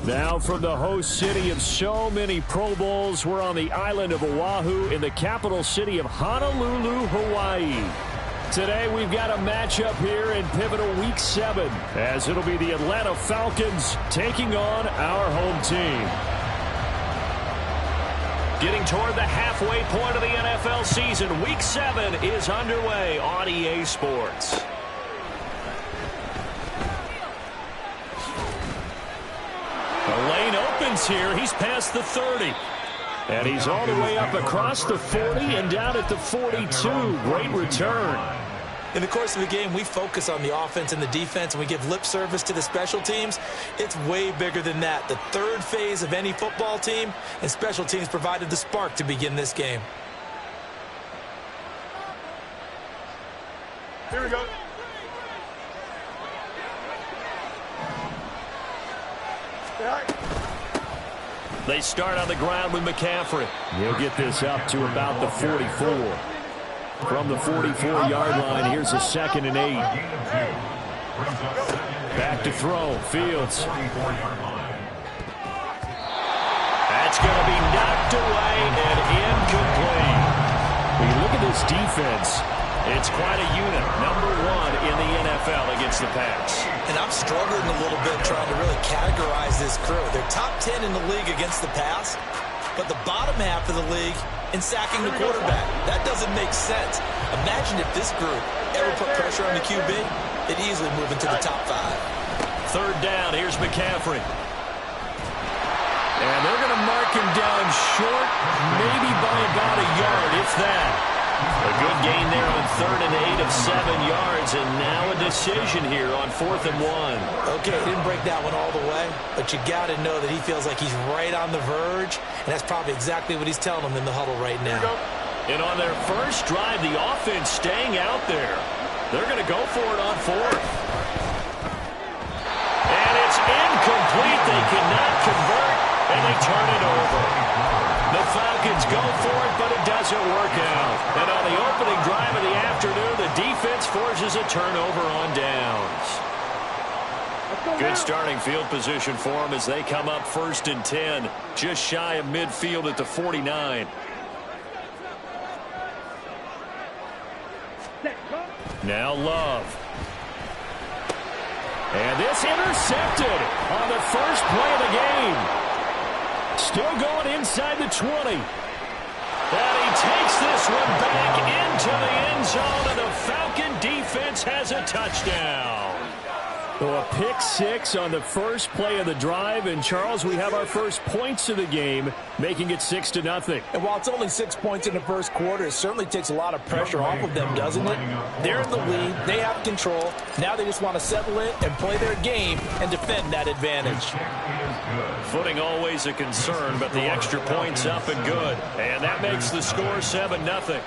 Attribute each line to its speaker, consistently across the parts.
Speaker 1: Now from the host city of so many Pro Bowls, we're on the island of Oahu in the capital city of Honolulu, Hawaii. Today we've got a matchup here in pivotal Week 7, as it'll be the Atlanta Falcons taking on our home team. Getting toward the halfway point of the NFL season, Week 7 is underway on EA Sports. The lane opens here. He's past the 30. And he's all the way up across the 40 and down at the 42. Great return.
Speaker 2: In the course of the game, we focus on the offense and the defense, and we give lip service to the special teams. It's way bigger than that. The third phase of any football team, and special teams provided the spark to begin this game.
Speaker 3: Here we go.
Speaker 1: They start on the ground with McCaffrey. He'll get this up to about the 44. From the 44-yard line, here's a 2nd and 8. Back to throw. Fields. That's going to be knocked away and incomplete. When you look at this defense, it's quite a unit. Number 1 in the NFL against the pass.
Speaker 2: And I'm struggling a little bit trying to really categorize this crew. They're top 10 in the league against the pass, but the bottom half of the league in sacking the quarterback. That doesn't make sense. Imagine if this group ever put pressure on the QB, they'd easily move into the top 5.
Speaker 1: 3rd down, here's McCaffrey. And they're going to mark him down short, maybe by about a yard, if that. A good gain there on 3rd and 8 of 7 yards, and now a decision here on 4th and 1.
Speaker 2: Okay, didn't break that one all the way, but you got to know that he feels like he's right on the verge, and that's probably exactly what he's telling them in the huddle right now.
Speaker 1: And on their first drive, the offense staying out there. They're going to go for it on 4th. And it's incomplete. They cannot convert, and they turn it over. The Falcons go for it, but it doesn't work out. And on the opening drive of the afternoon, the defense forces a turnover on downs. Good starting field position for them as they come up 1st and 10, just shy of midfield at the 49. Now Love. And this intercepted on the first play of the game. Still going inside the 20. And he takes this one back into the end zone, and the Falcon defense has a touchdown. So a pick 6 on the first play of the drive. And, Charles, we have our first points of the game, making it 6-0.
Speaker 2: And while it's only 6 points in the first quarter, it certainly takes a lot of pressure off of them, doesn't it? They're in the lead. They have control. Now they just want to settle in and play their game and defend that advantage.
Speaker 1: Footing always a concern, but the extra point's up and good. And that makes the score 7-0.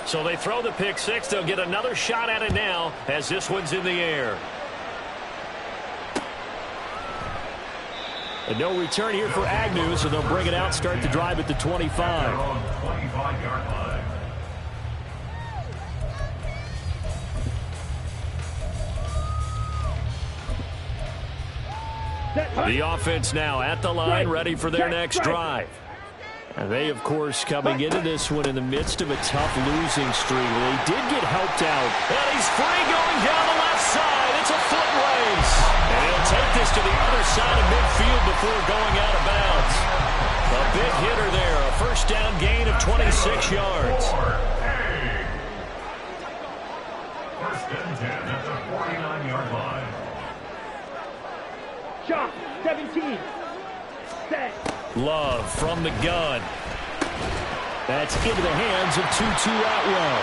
Speaker 1: So they throw the pick 6. They'll get another shot at it now as this one's in the air. And no return here for Agnew, so they'll bring it out, start the drive at the 25. The offense now at the line, ready for their next drive. And they, of course, coming into this one in the midst of a tough losing streak. Well, he did get helped out. And he's free going down the left side. It's a foot race. And he'll take this to the other side of midfield before going out of bounds. A big hitter there. A first down gain of 26 yards.
Speaker 4: First and 10 at the 49-yard line.
Speaker 3: Shot, 17. Set.
Speaker 1: Love from the gun. That's into the hands of Tutu Atwell.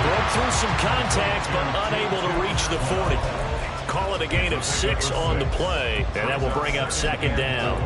Speaker 1: Broke through some contact, but unable to reach the 40. Call it a gain of 6 on the play, and that will bring up 2nd down.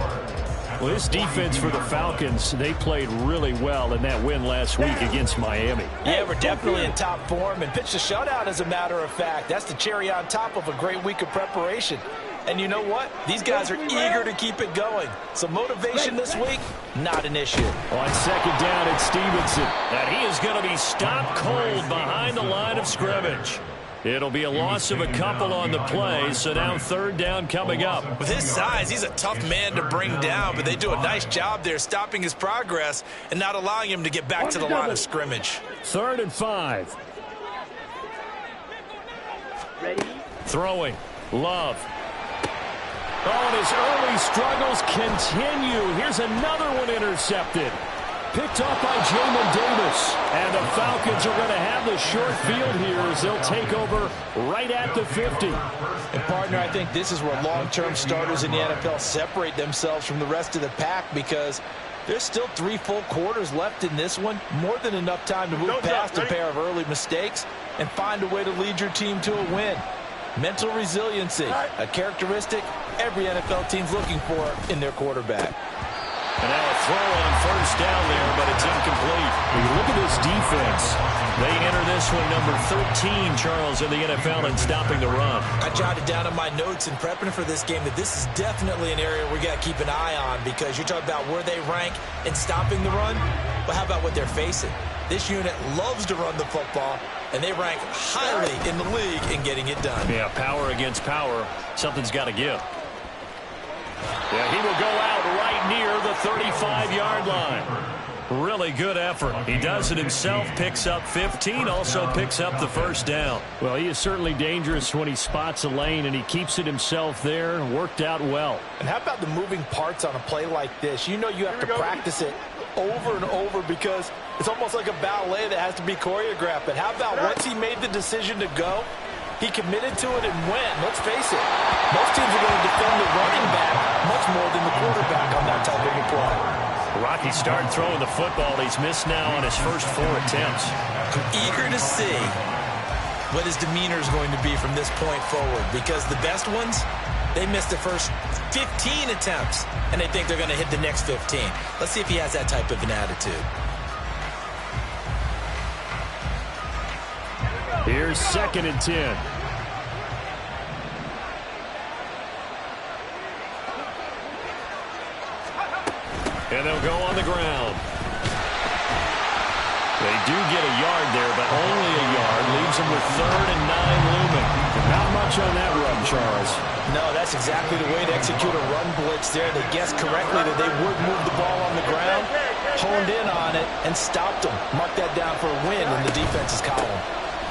Speaker 1: Well, this defense for the Falcons, they played really well in that win last week against Miami.
Speaker 2: Yeah, we're definitely in top form and pitched a shutout, as a matter of fact. That's the cherry on top of a great week of preparation. And you know what? These guys are eager to keep it going. So motivation this week, not an issue.
Speaker 1: On 2nd down, it's Stevenson. And he is going to be stopped cold behind the line of scrimmage. It'll be a loss of a couple on the play, so now third down coming up.
Speaker 2: With his size, he's a tough man to bring down, but they do a nice job there stopping his progress and not allowing him to get back to the line of scrimmage.
Speaker 1: 3rd and 5.
Speaker 3: Ready?
Speaker 1: Throwing. Love. Oh, and his early struggles continue. Here's another one intercepted. Picked off by Jamin Davis. And the Falcons are going to have the short field here as they'll take over right at the 50.
Speaker 2: And, partner, I think this is where long-term starters in the NFL separate themselves from the rest of the pack because there's still 3 full quarters left in this one. More than enough time to move past a pair of early mistakes and find a way to lead your team to a win. Mental resiliency, a characteristic every NFL team's looking for in their quarterback.
Speaker 1: And now a throw on first down there, but it's incomplete. When you look at this defense, they enter this one number 13, Charles, in the NFL in stopping the run.
Speaker 2: I jotted down in my notes in prepping for this game that this is definitely an area we got to keep an eye on because you're talking about where they rank in stopping the run. But how about what they're facing? This unit loves to run the football, and they rank highly in the league in getting it done.
Speaker 1: Yeah, power against power. Something's got to give. Yeah, he will go out right near the 35-yard line. Really good effort. He does it himself, picks up 15, also picks up the first down. Well, he is certainly dangerous when he spots a lane, and he keeps it himself there. Worked out well.
Speaker 2: And how about the moving parts on a play like this? You know you have to practice it over and over because it's almost like a ballet that has to be choreographed. But how about once he made the decision to go, he committed to it and went. Let's face it, most teams are going to defend the running back much more than the quarterback on that type of a play.
Speaker 1: Rocky started throwing the football. He's missed now on his first 4 attempts.
Speaker 2: I'm eager to see what his demeanor is going to be from this point forward because the best ones, they missed the first 15 attempts, and they think they're going to hit the next 15. Let's see if he has that type of an attitude.
Speaker 1: Here's 2nd and 10. And they'll go on the ground. They do get a yard there, but only a yard. Leaves them with 3rd and 9 looming. Not much on that run, Charles.
Speaker 2: No, that's exactly the way to execute a run blitz there. They guessed correctly that they would move the ball on the ground, honed in on it, and stopped them. Mark that down for a win in the defense's column.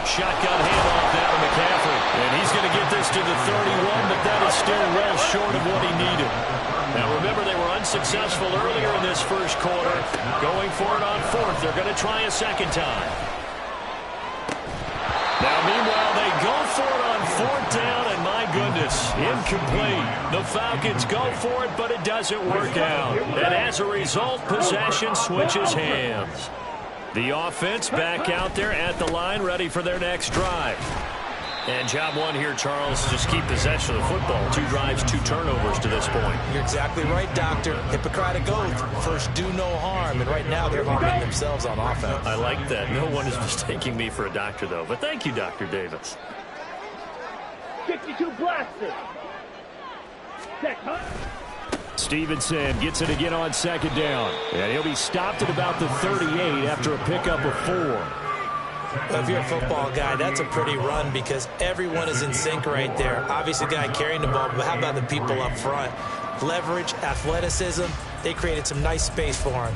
Speaker 1: Shotgun handoff now to McCaffrey. And he's going to get this to the 31, but that is still well short of what he needed. Now, remember, they were unsuccessful earlier in this first quarter. Going for it on 4th. They're going to try a second time. Now, meanwhile, they go for it on 4th down, and my goodness, incomplete. The Falcons go for it, but it doesn't work out. And as a result, possession switches hands. The offense back out there at the line, ready for their next drive. And job one here, Charles, just keep possession of the football. 2 drives, 2 turnovers to this point.
Speaker 2: You're exactly right, Doctor. Hippocratic oath. First, do no harm. And right now, they're harming themselves on offense.
Speaker 1: I like that. No one is mistaking me for a doctor, though. But thank you, Dr. Davis.
Speaker 3: 62 blasted. Set, huh?
Speaker 1: Stevenson gets it again on 2nd down. And he'll be stopped at about the 38 after a pickup of 4.
Speaker 2: Well, if you're a football guy, that's a pretty run because everyone is in sync right there. Obviously, the guy carrying the ball, but how about the people up front? Leverage, athleticism, they created some nice space for him.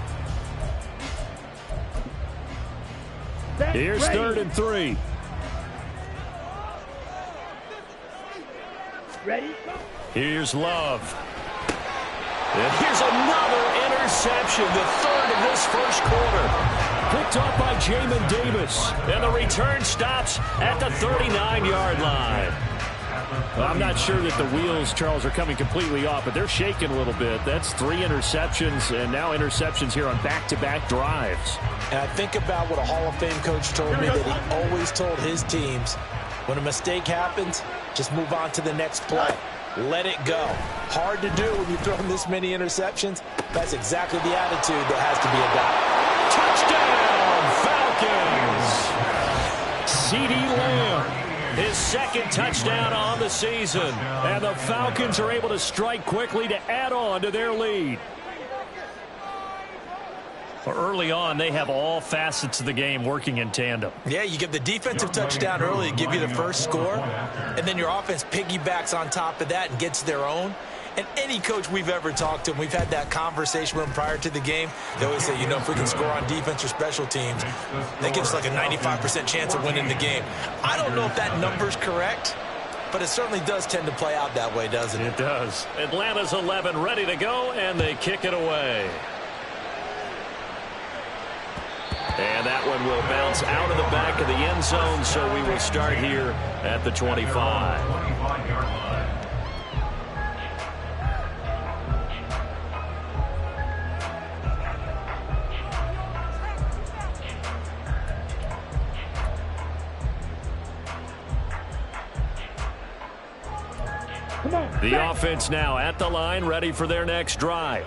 Speaker 1: Here's 3rd and 3.
Speaker 3: Ready?
Speaker 1: Here's Love. And here's another interception, the 3rd of this first quarter. Picked up by Jamin Davis. And the return stops at the 39-yard line. Well, I'm not sure that the wheels, Charles, are coming completely off, but they're shaking a little bit. That's 3 interceptions, and now interceptions here on back-to-back drives.
Speaker 2: And I think about what a Hall of Fame coach told me that he always told his teams, when a mistake happens, just move on to the next play. Let it go. Hard to do when you've thrown this many interceptions. That's exactly the attitude that has to be adopted.
Speaker 1: Touchdown, Falcons! CeeDee Lamb, his 2nd touchdown on the season. And the Falcons are able to strike quickly to add on to their lead. Well, early on, they have all facets of the game working in tandem.
Speaker 2: Yeah, you get the defensive touchdown early, give you the first score, and then your offense piggybacks on top of that and gets their own. And any coach we've ever talked to, and we've had that conversation with them prior to the game, they always say, you know, if we can score on defense or special teams, that gives us like a 95% chance of winning the game. I don't know if that number's correct, but it certainly does tend to play out that way, doesn't it?
Speaker 1: It does. Atlanta's 11 ready to go, and they kick it away. And that one will bounce out of the back of the end zone, so we will start here at the 25. The offense now at the line, ready for their next drive.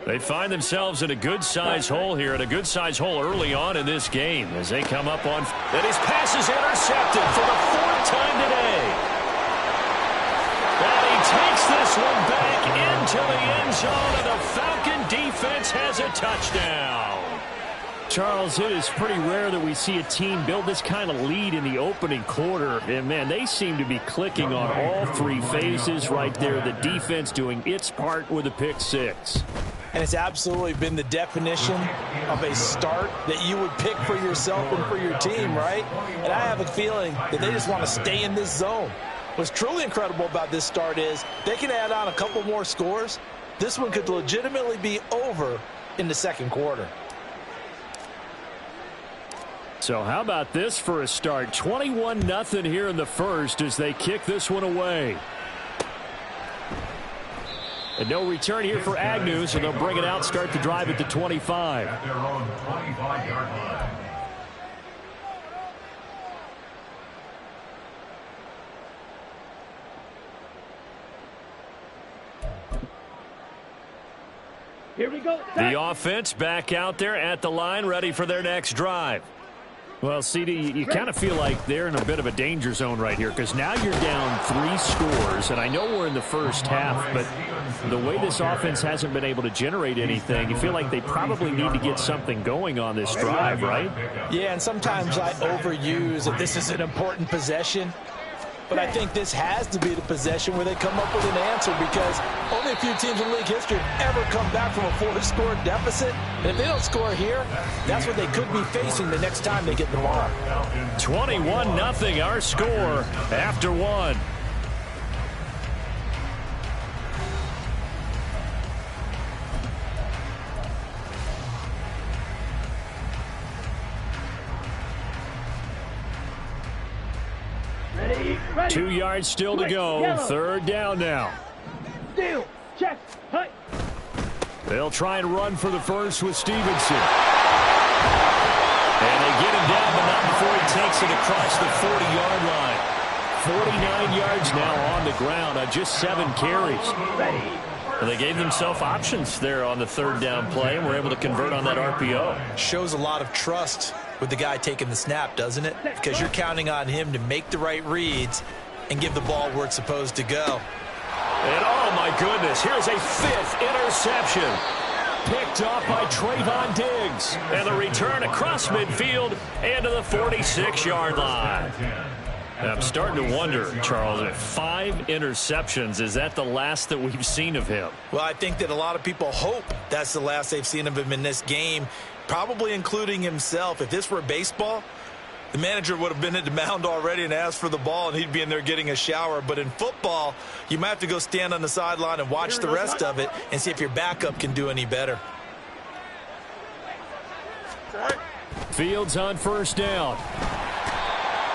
Speaker 1: They find themselves in a good-sized hole here, and a good-sized hole early on in this game as they come up on. And his pass is intercepted for the 4th time today. And he takes this one back into the end zone, and the Falcon defense has a touchdown.
Speaker 5: Charles, it is pretty rare that we see a team build this kind of lead in the opening quarter. And, man, they seem to be clicking on all 3 phases right there. The defense doing its part with a pick 6.
Speaker 6: And it's absolutely been the definition of a start that you would pick for yourself and for your team, right? And I have a feeling that they just want to stay in this zone. What's truly incredible about this start is they can add on a couple more scores. This one could legitimately be over in the second quarter.
Speaker 5: So how about this for a start? 21-0 here in the first as they kick this one away. And no return here for Agnew, so they'll bring it out, start the drive at the 25.
Speaker 4: At their own 25-yard line.
Speaker 3: Here we go.
Speaker 1: The offense back out there at the line, ready for their next drive.
Speaker 5: Well, CD, you kind of feel like they're in a bit of a danger zone right here because now you're down 3 scores, and I know we're in the first half, but the way this offense hasn't been able to generate anything, you feel like they probably need to get something going on this drive, right?
Speaker 6: Yeah, and sometimes I overuse that this is an important possession. But I think this has to be the possession where they come up with an answer because only a few teams in league history have ever come back from a 4-score deficit. And if they don't score here, that's what they could be facing the next time they get the ball.
Speaker 1: 21-0 our score after 1.
Speaker 3: Ready.
Speaker 1: 2 yards still to go.
Speaker 3: Yellow.
Speaker 1: 3rd down now.
Speaker 3: Steal. Check. Hut.
Speaker 1: They'll try and run for the first with Stevenson. And they get him down, but not before he takes it across the 40-yard line. 49 yards now on the ground on just 7 carries.
Speaker 3: Ready.
Speaker 1: And they gave themselves options there on the 3rd down play and were able to convert on that RPO.
Speaker 2: Shows a lot of trust with the guy taking the snap, doesn't it? Because you're counting on him to make the right reads and give the ball where it's supposed to go.
Speaker 1: And oh my goodness, here's a 5th interception. Picked off by Trayvon Diggs. And the return across midfield and to the 46-yard line. I'm starting to wonder, Charles, if 5 interceptions, is that the last that we've seen of him?
Speaker 2: Well, I think that a lot of people hope that's the last they've seen of him in this game, probably including himself. If this were baseball, the manager would have been at the mound already and asked for the ball, and he'd be in there getting a shower. But in football, you might have to go stand on the sideline and watch the rest of it and see if your backup can do any better.
Speaker 1: Fields on 1st down.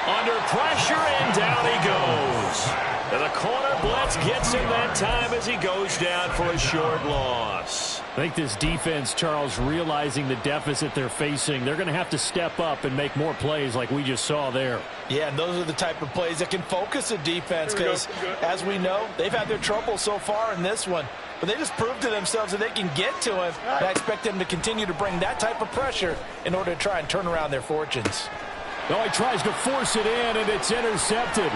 Speaker 1: Under pressure, and down he goes. And the corner blitz gets him that time as he goes down for a short loss.
Speaker 5: I think this defense, Charles, realizing the deficit they're facing, they're going to have to step up and make more plays like we just saw there.
Speaker 6: Yeah, and those are the type of plays that can focus a defense because, as we know, they've had their trouble so far in this one. But they just proved to themselves that they can get to him. And I expect them to continue to bring that type of pressure in order to try and turn around their fortunes.
Speaker 5: Oh, he tries to force it in, and it's intercepted.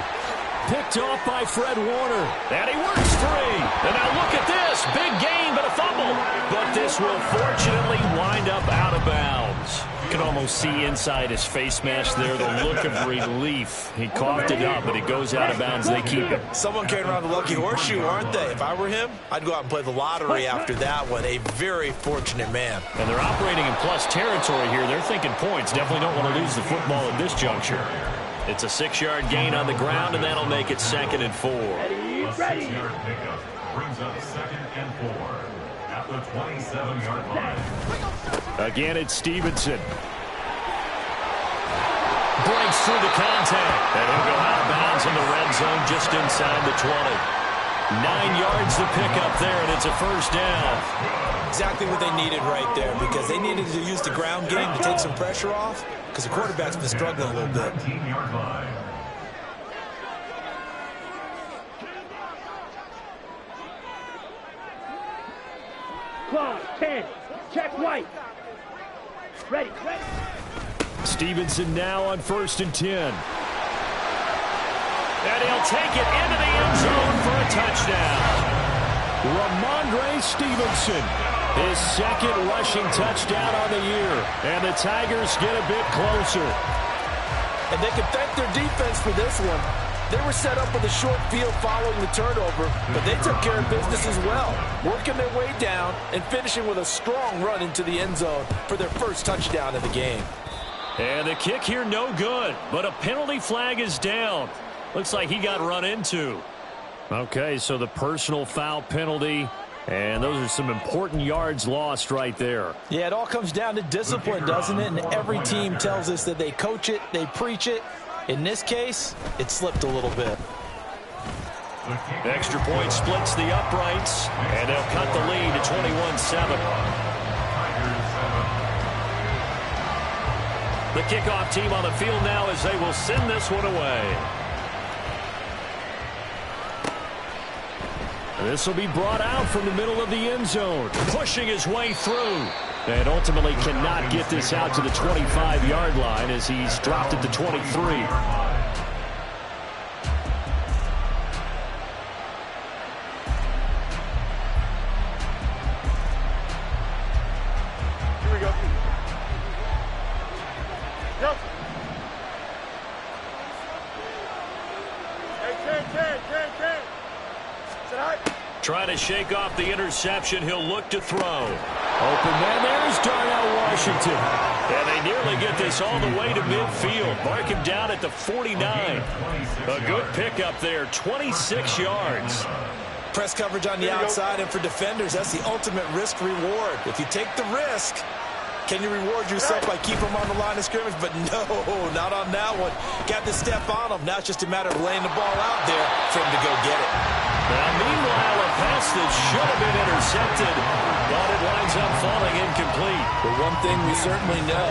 Speaker 1: Picked off by Fred Warner. And he works free. And now look at this. Big gain, but a fumble. But this will fortunately wind up out of bounds. You can almost see inside his face mask there the look of relief. He coughed it up, but it goes out of bounds. They keep it.
Speaker 2: Someone carrying around the lucky horseshoe, aren't they? If I were him, I'd go out and play the lottery after that one. A very fortunate man.
Speaker 1: And they're operating in plus territory here. They're thinking points. Definitely don't want to lose the football at this juncture. It's a 6-yard gain on the ground, and that'll make it 2nd and 4.
Speaker 4: A 6-yard pickup brings up 2nd and 4 at the 27-yard line.
Speaker 1: Again, it's Stevenson. Breaks through the contact. And he'll go out of bounds in the red zone just inside the 20. 9 yards to pick up there, and it's a first down.
Speaker 2: Exactly what they needed right there, because they needed to use the ground game to take some pressure off, because the quarterback's been struggling a little bit.
Speaker 4: 17-yard line.
Speaker 3: Claw, 10. Check White. Ready.
Speaker 1: Stevenson now on 1st and 10. And he'll take it into the end zone for a touchdown. Ramondre Stevenson, his 2nd rushing touchdown on the year. And the Tigers get a bit closer.
Speaker 6: And they can thank their defense for this one. They were set up with a short field following the turnover, but they took care of business as well, working their way down and finishing with a strong run into the end zone for their first touchdown of the game.
Speaker 1: And the kick here no good, but a penalty flag is down. Looks like he got run into. Okay, so the personal foul penalty, and those are some important yards lost right there.
Speaker 6: Yeah, it all comes down to discipline, doesn't it? And every team tells us that they coach it, they preach it. In this case, it slipped a little bit.
Speaker 1: Extra point splits the uprights, and they'll cut the lead to 21-7. The kickoff team on the field now as they will send this one away. This will be brought out from the middle of the end zone, pushing his way through. And ultimately cannot get this out to the 25-yard line as he's dropped at the 23.
Speaker 3: Here we go. Go. Hey, 10. Sit high.
Speaker 1: Trying to shake off the interception. He'll look to throw. Open man. There's Darnell Washington. And they nearly get this all the way to midfield. Mark him down at the 49. A good pickup there. 26 yards.
Speaker 2: Press coverage on the outside, and for defenders, that's the ultimate risk-reward. If you take the risk, can you reward yourself by keeping them on the line of scrimmage? But no, not on that one. Got to step on them. Now it's just a matter of laying the ball out there for him to go get it.
Speaker 1: Now, meanwhile, a pass that should have been intercepted, but it winds up falling incomplete.
Speaker 6: But one thing we certainly know,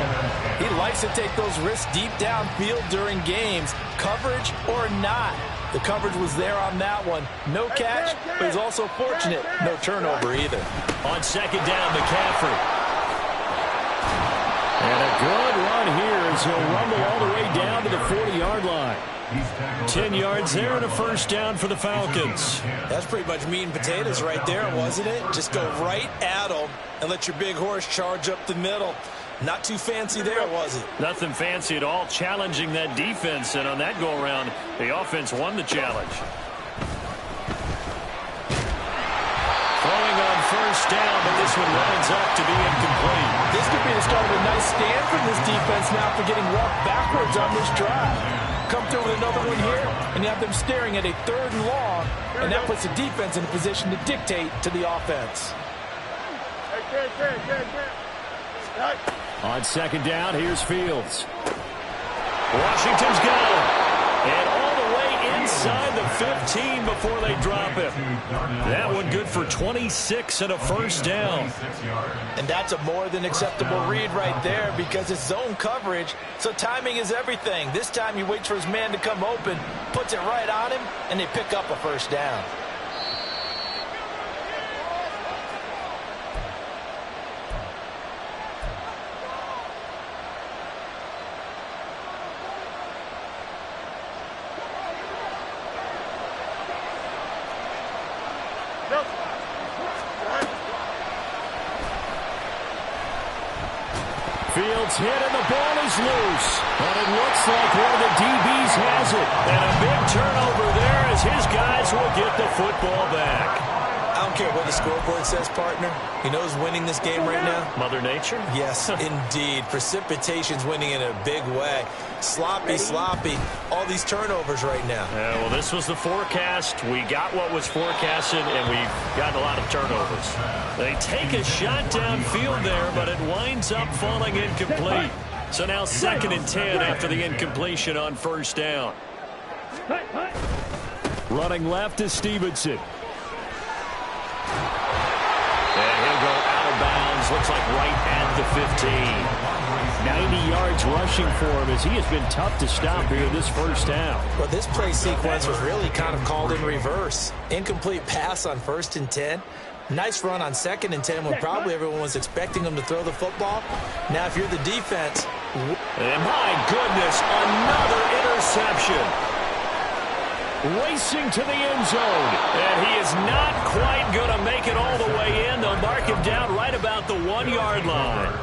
Speaker 6: he likes to take those risks deep downfield during games, coverage or not. The coverage was there on that one. No catch, but he's also fortunate. No turnover either.
Speaker 1: On 2nd down, McCaffrey. And a good run here as he'll rumble all the way down to the 40-yard line. 10 yards there and a first down for the Falcons.
Speaker 2: That's pretty much meat and potatoes right there, wasn't it? Just go right at them and let your big horse charge up the middle. Not too fancy there, was it?
Speaker 1: Nothing fancy at all, challenging that defense, and on that go-around, the offense won the challenge. Throwing on first down, but this one winds up to be incomplete.
Speaker 6: This could be the start of a nice stand from this defense now for getting walked backwards on this drive. Come through with another one here, and you have them staring at a 3rd and long, and that puts the defense in a position to dictate to the offense.
Speaker 1: On 2nd down, here's Fields. Washington's got him. And all the way inside the 15 before they drop him. That one good for 26 and a first down.
Speaker 6: And that's a more than acceptable read right there because it's zone coverage, so timing is everything. This time he waits for his man to come open, puts it right on him, and they pick up a first down.
Speaker 3: Go. All right.
Speaker 1: Fields hit and the ball is loose. And it looks like one of the DBs has it. And a big turnover there as his guys will get the football back.
Speaker 2: I don't care what the scoreboard says, partner. You know who's winning this game right now?
Speaker 1: Mother Nature?
Speaker 2: Yes, indeed. Precipitation's winning in a big way. Sloppy, sloppy. All these turnovers right now.
Speaker 1: Yeah, well, this was the forecast. We got what was forecasted, and we've gotten a lot of turnovers. They take a shot downfield there, but it winds up falling incomplete. So now 2nd and 10 after the incompletion on 1st down. Running left is Stevenson. And he'll go out of bounds, looks like right at the 15. 90 yards rushing for him as he has been tough to stop here this 1st down.
Speaker 2: Well, this play sequence was really kind of called in reverse. Incomplete pass on 1st and 10. Nice run on 2nd and 10 when probably everyone was expecting him to throw the football. Now, if you're the defense...
Speaker 1: And my goodness, another interception. Racing to the end zone. And he is not quite going to make it all the way in. They'll mark him down right about the 1-yard line.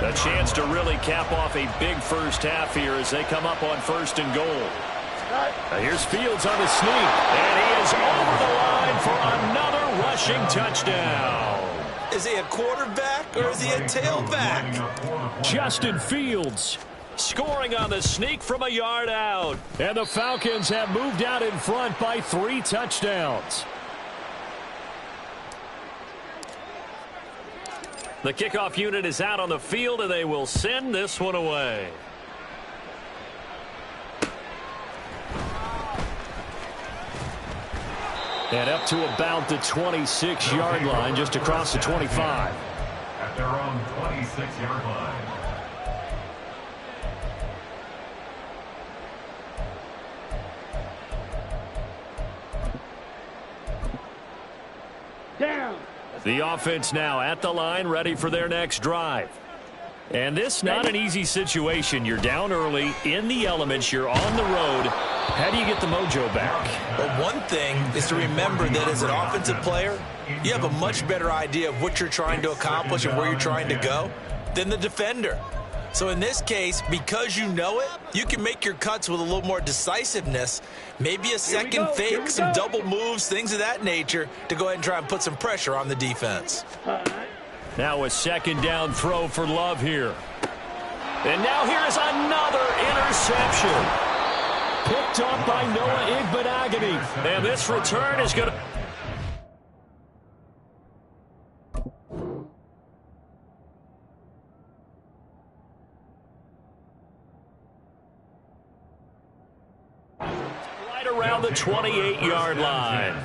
Speaker 1: A chance to really cap off a big 1st half here as they come up on 1st and goal. Now here's Fields on the sneak. And he is over the line for another rushing touchdown.
Speaker 2: Is he a quarterback or is he a tailback?
Speaker 1: Justin Fields scoring on the sneak from a yard out. And the Falcons have moved out in front by 3 touchdowns. The kickoff unit is out on the field, and they will send this one away. And up to about the 26-yard line, just across the 25.
Speaker 4: At their own 26-yard line.
Speaker 3: Down.
Speaker 1: The offense now at the line, ready for their next drive. And this not an easy situation. You're down early, in the elements, you're on the road. How do you get the mojo back?
Speaker 2: Well, one thing is to remember that as an offensive player, you have a much better idea of what you're trying to accomplish and where you're trying to go than the defender. So in this case, because you know it, you can make your cuts with a little more decisiveness, maybe a second fake, some double moves, things of that nature, to go ahead and try and put some pressure on the defense.
Speaker 1: Now a 2nd down throw for Love here. And now here is another interception. Picked up by Noah Igbenogany. And this return is going to... right around the 28-yard line.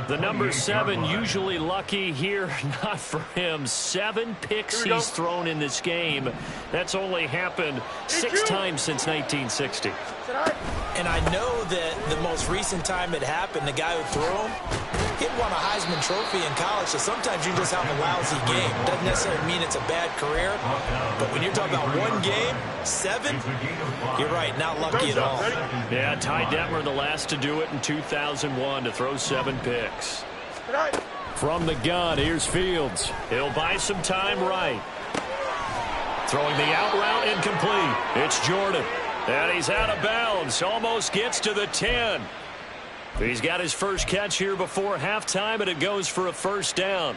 Speaker 1: The number 7 usually lucky here. Not for him. 7 picks he's thrown in this game. That's only happened 6 times since 1960.
Speaker 2: And I know that the most recent time it happened, the guy who threw him, he won a Heisman Trophy in college, so sometimes you just have a lousy game. Doesn't necessarily mean it's a bad career, but when you're talking about one game, 7, you're right, not lucky at all.
Speaker 1: Yeah, Ty Detmer, the last to do it in 2001, to throw 7 picks. From the gun, here's Fields. He'll buy some time right. Throwing the out route incomplete. It's Jordan. And he's out of bounds. Almost gets to the 10. He's got his first catch here before halftime, and it goes for a 1st down.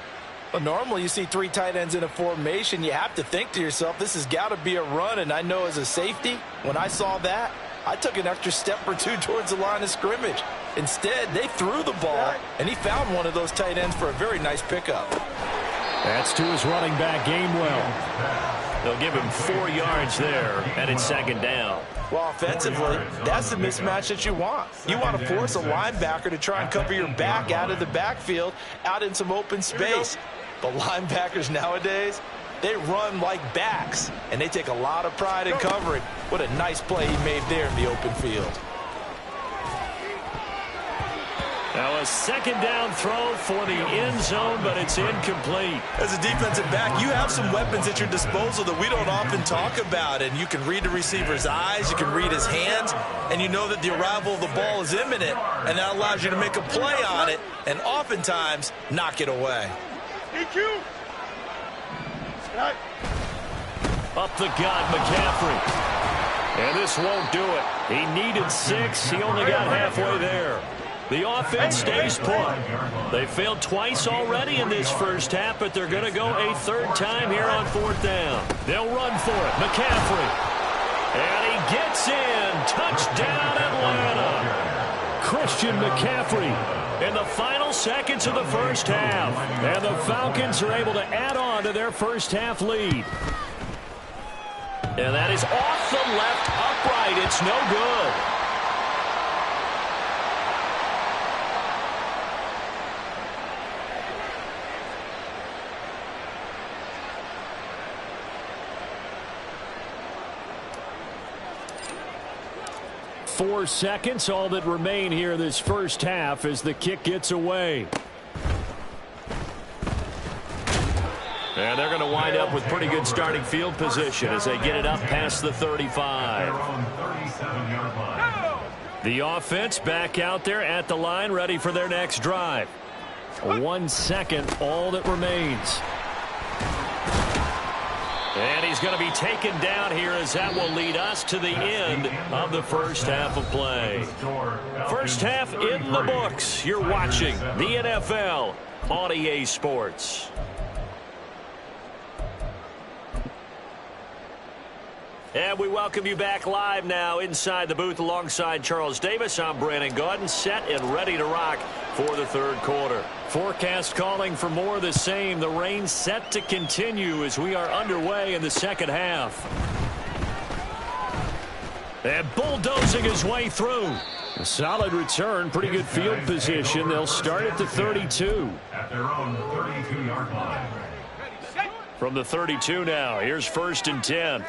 Speaker 6: Well, normally you see 3 tight ends in a formation. You have to think to yourself, this has got to be a run. And I know as a safety, when I saw that, I took an extra step or 2 towards the line of scrimmage. Instead, they threw the ball, and he found one of those tight ends for a very nice pickup.
Speaker 1: That's to his running back, Gainwell. They'll give him 4 yards there, and it's 2nd down.
Speaker 6: Well, offensively, that's the mismatch that you want. You want to force a linebacker to try and cover your back out of the backfield, out in some open space. But linebackers nowadays, they run like backs, and they take a lot of pride in covering. What a nice play he made there in the open field.
Speaker 1: Now a second down throw for the end zone, but it's incomplete.
Speaker 2: As a defensive back, you have some weapons at your disposal that we don't often talk about, and you can read the receiver's eyes, you can read his hands, and you know that the arrival of the ball is imminent, and that allows you to make a play on it and oftentimes knock it away.
Speaker 1: Up the gut, McCaffrey. And this won't do it. He needed 6. He only got halfway there. The offense stays put. They failed twice already in this first half, but they're going to go a third time here on 4th down. They'll run for it. McCaffrey. And he gets in. Touchdown, Atlanta. Christian McCaffrey in the final seconds of the first half. And the Falcons are able to add on to their first half lead. And that is off the left upright. It's no good. Four seconds, all that remain here in this first half as the kick gets away. And they're going to wind up with pretty good starting field position as they get it up past the 35. The offense back out there at the line, ready for their next drive. 1 second, all that remains. And he's going to be taken down here as that will lead us to the end of the first half of play. First half in the books. You're watching the NFL on EA Sports. And we welcome you back live now inside the booth alongside Charles Davis. I'm Brandon Gaudin, set and ready to rock for the third quarter. Forecast calling for more of the same. The rain set to continue as we are underway in the second half. And bulldozing his way through. A solid return, pretty good field position. They'll start at the 32.
Speaker 4: At their own 32-yard line.
Speaker 1: From the 32 now, here's 1st and 10.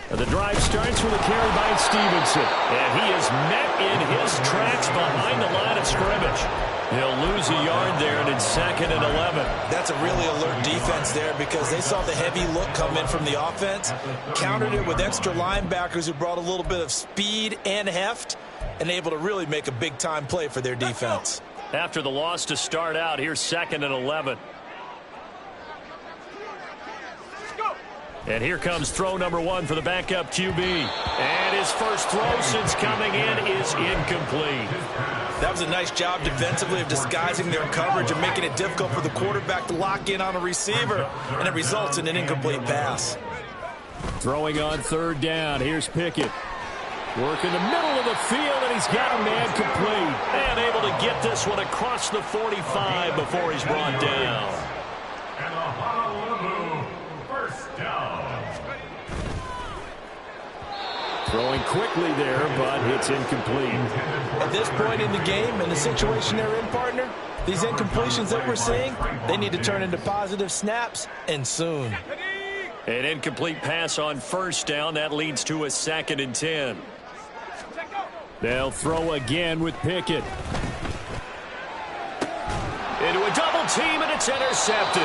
Speaker 1: The drive starts with a carry by Stevenson. And he is met in his tracks behind the line of scrimmage. He'll lose a yard there, and it's 2nd and 11.
Speaker 2: That's a really alert defense there because they saw the heavy look come in from the offense, countered it with extra linebackers who brought a little bit of speed and heft, and able to really make a big-time play for their defense.
Speaker 1: After the loss to start out, here's 2nd and 11. And here comes throw number 1 for the backup QB. And his first throw since coming in is incomplete.
Speaker 2: That was a nice job defensively of disguising their coverage and making it difficult for the quarterback to lock in on a receiver. And it results in an incomplete pass.
Speaker 1: Throwing on 3rd down. Here's Pickett. Work in the middle of the field, and he's got a man complete. And able to get this one across the 45 before he's brought down.
Speaker 4: And the Honolulu first down.
Speaker 1: Throwing quickly there, but it's incomplete.
Speaker 6: At this point in the game and the situation they're in, partner, these incompletions that we're seeing, they need to turn into positive snaps, and soon.
Speaker 1: An incomplete pass on 1st down. That leads to a 2nd and 10. They'll throw again with Pickett. Into a double team, and it's intercepted.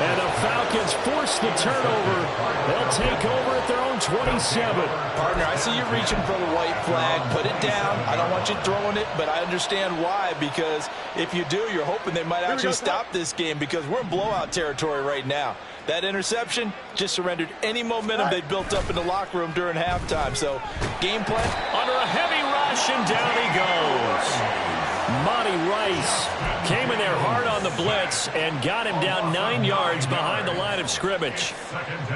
Speaker 1: And the Falcons force the turnover. They'll take over at their own 27.
Speaker 6: Partner, I see you reaching for the white flag. Put it down. I don't want you throwing it, but I understand why. Because if you do, you're hoping they might actually stop this game because we're in blowout territory right now. That interception just surrendered any momentum they built up in the locker room during halftime. So, game plan.
Speaker 1: Under a heavy rush, and down he goes. Monty Rice came in there hard on the blitz and got him down 9 yards behind the line of scrimmage.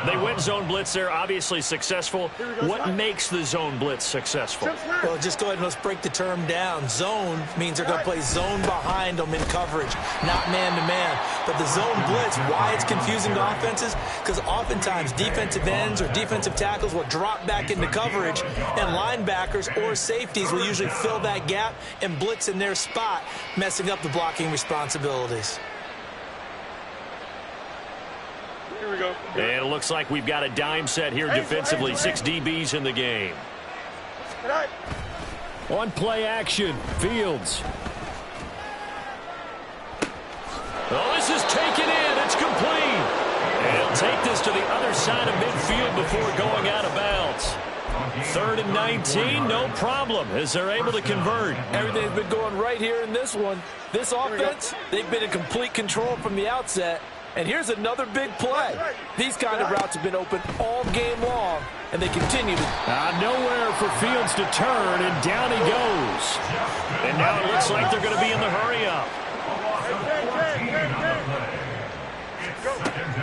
Speaker 1: They went zone blitz there, obviously successful. What makes the zone blitz successful?
Speaker 2: Well, just go ahead and let's break the term down. Zone means they're going to play zone behind them in coverage, not man-to-man. But the zone blitz, why it's confusing to offenses? Because oftentimes defensive ends or defensive tackles will drop back into coverage, and linebackers or safeties will usually fill that gap and blitz in their spot, messing up the blocking responsibilities.
Speaker 3: Here we go.
Speaker 1: And it looks like we've got a dime set here defensively. 6 DBs in the game.
Speaker 5: On play action, Fields.
Speaker 1: Oh, this is taken in. It's complete. And he'll take this to the other side of midfield before going out of bounds. 3rd and 19, no problem, as they're able to convert.
Speaker 6: Everything's been going right here in this one. This offense, they've been in complete control from the outset. And here's another big play. These kind of routes have been open all game long, and they continue to.
Speaker 5: Nowhere for Fields to turn, and down he goes.
Speaker 1: And now it looks like they're going to be in the hurry-up.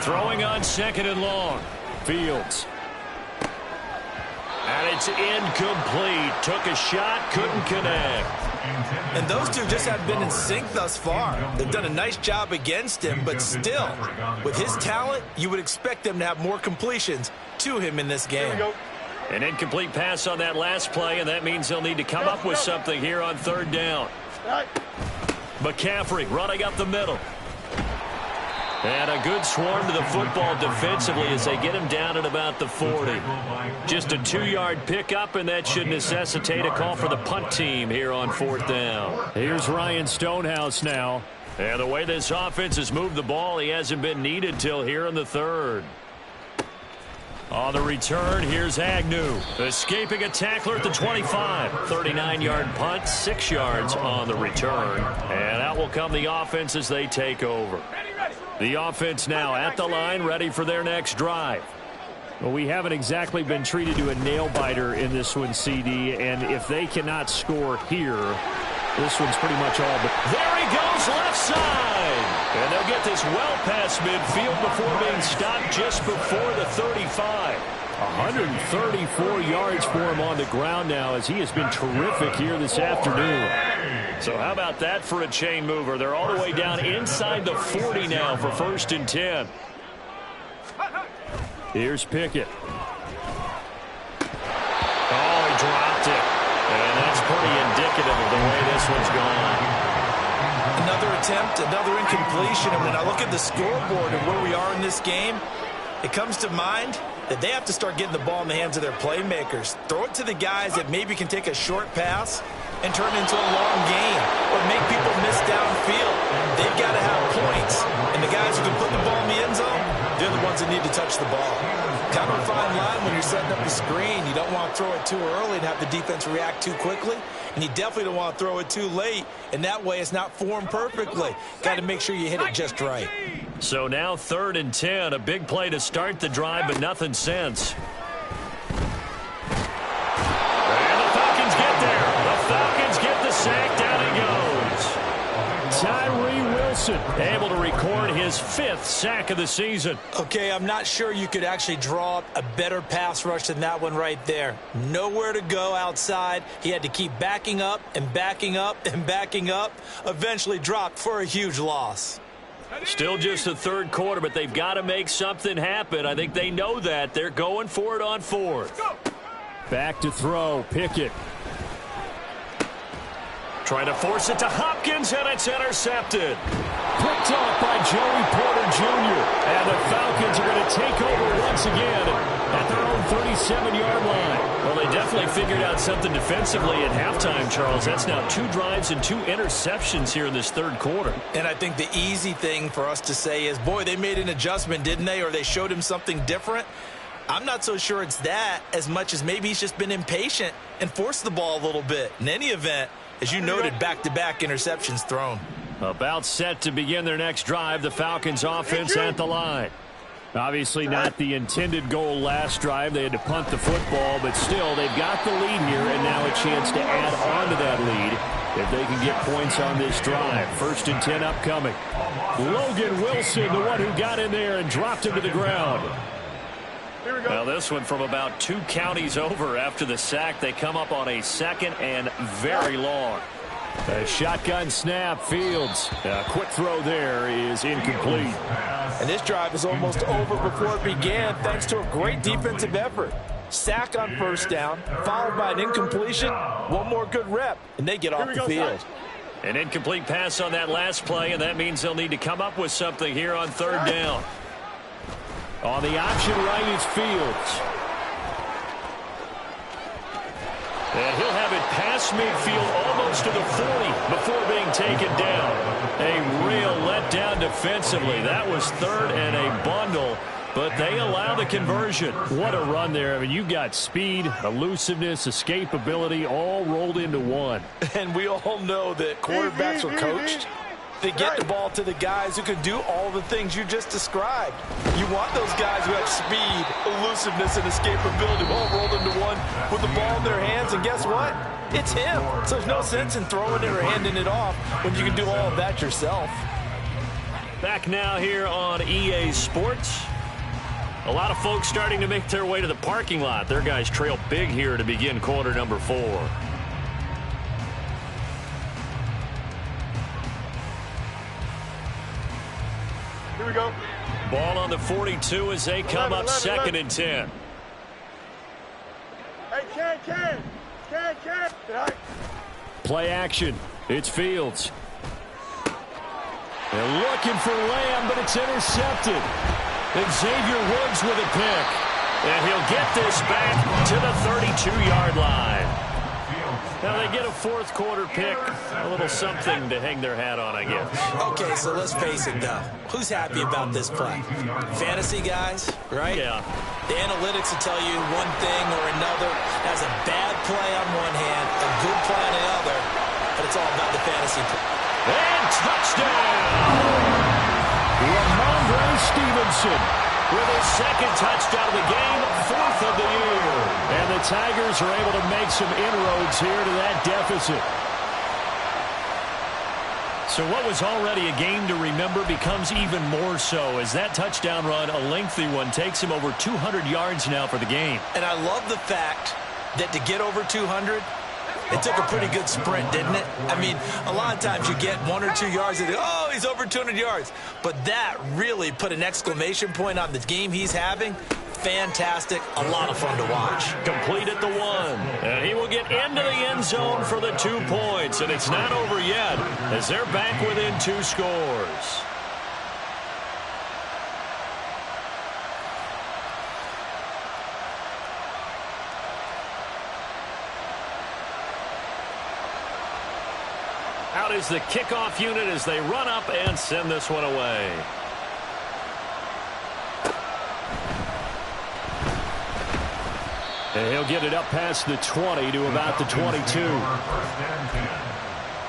Speaker 1: Throwing on 2nd and long.
Speaker 5: Fields.
Speaker 1: And it's incomplete. Took a shot, couldn't connect.
Speaker 2: And those two just have been in sync thus far. They've done a nice job against him, but still, with his talent, you would expect them to have more completions to him in this game.
Speaker 1: An incomplete pass on that last play, and that means they'll need to come up with something here on 3rd down. McCaffrey running up the middle. And a good swarm to the football defensively as they get him down at about the 40. Just a 2-yard pickup, and that should necessitate a call for the punt team here on 4th down.
Speaker 5: Here's Ryan Stonehouse now.
Speaker 1: And the way this offense has moved the ball, he hasn't been needed till here in the 3rd. On the return, here's Agnew. Escaping a tackler at the 25. 39-yard punt, 6 yards on the return. And out will come the offense as they take over. The offense now at the line, ready for their next drive.
Speaker 5: Well, we haven't exactly been treated to a nail-biter in this one, CD, and if they cannot score here, this one's pretty much all but.
Speaker 1: There he goes, left side. And they'll get this well past midfield before being stopped just before the 35.
Speaker 5: 134 yards for him on the ground now, as he has been terrific here this afternoon.
Speaker 1: So how about that for a chain mover? They're all the way down inside the 40 now for 1st and 10.
Speaker 5: Here's Pickett.
Speaker 1: Oh, he dropped it. And that's pretty indicative of the way this one's gone.
Speaker 2: Another attempt, another incompletion. And when I look at the scoreboard and where we are in this game, it comes to mind that they have to start getting the ball in the hands of their playmakers. Throw it to the guys that maybe can take a short pass and turn it into a long game or make people miss downfield. They've got to have points. And the guys who can put the ball in the end zone, they're the ones that need to touch the ball. Kind of a fine line when you're setting up the screen. You don't want to throw it too early and have the defense react too quickly. And you definitely don't want to throw it too late. And that way it's not formed perfectly. Got to make sure you hit it just right.
Speaker 1: So now 3rd and 10. A big play to start the drive, but nothing since. And the Falcons get there. The Falcons get the sack. Down he goes.
Speaker 5: Tyree Wilson
Speaker 1: able to record his 5th sack of the season.
Speaker 2: Okay, I'm not sure you could actually draw up a better pass rush than that one right there. Nowhere to go outside. He had to keep backing up and backing up and backing up. Eventually dropped for a huge loss.
Speaker 1: Still just the 3rd quarter, but they've got to make something happen. I think they know that. They're going for it on 4th.
Speaker 5: back to throw. Pickett.
Speaker 1: Trying to force it to Hopkins, and it's intercepted.
Speaker 5: Picked off by Joey Porter Jr. And the Falcons are going to take over once again at their own 37-yard line.
Speaker 1: Well, they definitely figured out something defensively at halftime, Charles. That's now 2 drives and 2 interceptions here in this 3rd quarter.
Speaker 2: And I think the easy thing for us to say is, boy, they made an adjustment, didn't they? Or they showed him something different. I'm not so sure it's that as much as maybe he's just been impatient and forced the ball a little bit. In any event, as you noted, back-to-back interceptions thrown.
Speaker 1: About set to begin their next drive, the Falcons offense at the line.
Speaker 5: Obviously not the intended goal last drive. They had to punt the football, but still they've got the lead here and now a chance to add on to that lead if they can get points on this drive. 1st and 10 upcoming. Logan Wilson, the one who got in there and dropped him to the ground.
Speaker 1: Well, this one from about 2 counties over after the sack. They come up on a 2nd and very long.
Speaker 5: A shotgun snap, Fields. A quick throw there is incomplete.
Speaker 6: And this drive is almost over before it began thanks to a great defensive effort. Sack on 1st down, followed by an incompletion. One more good rep, and they get off the field.
Speaker 1: An incomplete pass on that last play, and that means they'll need to come up with something here on 3rd down. On the option right is Fields. And he'll have it past midfield almost to the 40 before being taken down. A real letdown defensively. That was third and a bundle, but they allow the conversion. What a run there. I mean, you've got speed, elusiveness, escapability all rolled into one.
Speaker 6: And we all know that quarterbacks are coached to get the ball to the guys who can do all the things you just described. You want those guys who have speed, elusiveness, and escapability all rolled into one with the ball in their hands, and guess what? It's him. So there's no sense in throwing it or handing it off when you can do all of that yourself.
Speaker 1: Back now here on EA Sports. A lot of folks starting to make their way to the parking lot. Their guys trail big here to begin quarter number 4.
Speaker 3: Here we go.
Speaker 1: Ball on the 42 as they come up 2nd and 10.
Speaker 3: Hey, Can. Right.
Speaker 1: Play action. It's Fields. They're looking for Lamb, but it's intercepted. And Xavier Woods with a pick. And he'll get this back to the 32-yard line. Now they get a fourth quarter pick, a little something to hang their hat on, I guess.
Speaker 2: Okay, so let's face it, though. Who's happy about this play? Fantasy guys, right?
Speaker 1: Yeah.
Speaker 2: The analytics will tell you one thing or another. Has a bad play on one hand, a good play on the other, but it's all about the fantasy play.
Speaker 1: And touchdown! Ramondre Stevenson with his second touchdown of the game, 4th of the year. And the Tigers are able to make some inroads here to that deficit. So what was already a game to remember becomes even more so as that touchdown run, a lengthy one, takes him over 200 yards now for the game.
Speaker 2: And I love the fact that to get over 200, it took a pretty good sprint, didn't it? I mean, a lot of times you get 1 or 2 yards and think, oh, he's over 200 yards. But that really put an exclamation point on the game he's having. Fantastic. A lot of fun to watch.
Speaker 1: Complete at the 1. And he will get into the end zone for the 2 points. And it's not over yet as they're back within 2 scores. Out is the kickoff unit as they run up and send this one away. And he'll get it up past the 20 to about the 22.
Speaker 4: First and 10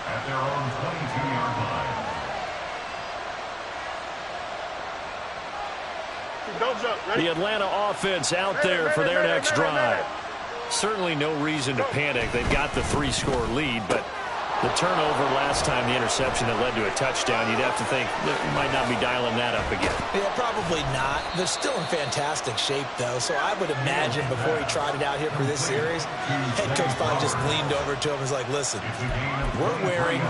Speaker 4: at their own 22-yard line.
Speaker 3: Don't jump. Ready?
Speaker 1: The Atlanta offense out there for their next drive. Certainly no reason to panic. They've got the 3-score lead, but the turnover last time, the interception that led to a touchdown, you'd have to think that you might not be dialing that up again.
Speaker 2: Yeah, probably not. They're still in fantastic shape, though, so I would imagine before he tried it out here for this series, head coach probably just leaned over to him and was like, listen, we're wearing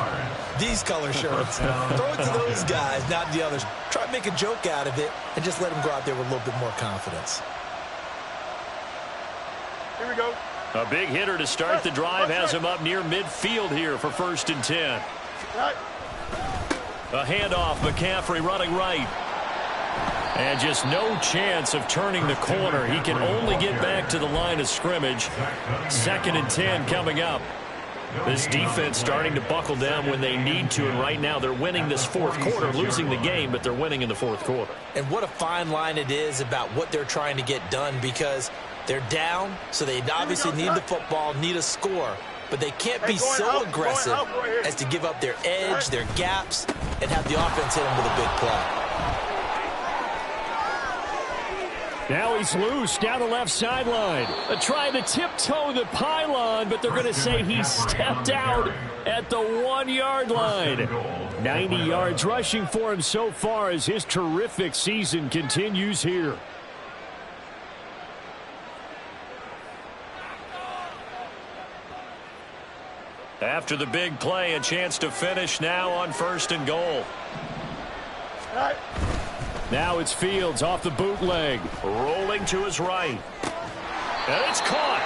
Speaker 2: these color shirts. Throw it to those guys, not the others. Try to make a joke out of it and just let them go out there with a little bit more confidence.
Speaker 3: Here we go.
Speaker 1: A big hitter to start the drive has him up near midfield here for 1st and 10.
Speaker 3: Right.
Speaker 1: A handoff, McCaffrey running right. And just no chance of turning the corner. He can only get back to the line of scrimmage. 2nd and 10 coming up. This defense starting to buckle down when they need to, and right now they're winning this 4th quarter, losing the game, but they're winning in the 4th quarter.
Speaker 2: And what a fine line it is about what they're trying to get done, because they're down, so they obviously need the football, need a score, but they can't be so aggressive as to give up their edge, their gaps, and have the offense hit them with a big play.
Speaker 1: Now he's loose down the left sideline. Trying to tiptoe the pylon, but they're going to say he stepped out at the 1-yard line. 90 yards rushing for him so far as his terrific season continues here. After the big play, a chance to finish now on 1st and goal.
Speaker 3: Right.
Speaker 1: Now it's Fields off the bootleg, rolling to his right. And it's caught.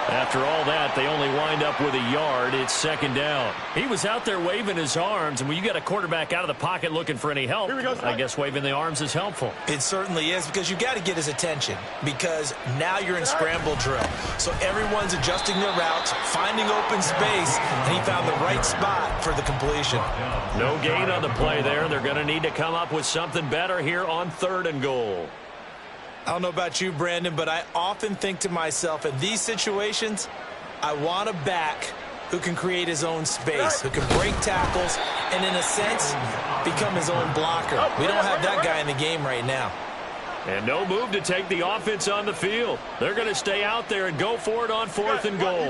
Speaker 1: After all that, they only wind up with a yard. It's second down. He was out there waving his arms, and when you got a quarterback out of the pocket looking for any help, I guess waving the arms is helpful.
Speaker 2: It certainly is, because you got to get his attention, because now you're in scramble drill. So everyone's adjusting their routes, finding open space, and he found the right spot for the completion.
Speaker 1: No gain on the play there. They're going to need to come up with something better here on 3rd and goal.
Speaker 2: I don't know about you, Brandon, but I often think to myself, in these situations, I want a back who can create his own space, who can break tackles, and in a sense, become his own blocker. We don't have that guy in the game right now.
Speaker 1: And no move to take the offense on the field. They're going to stay out there and go for it on 4th and goal.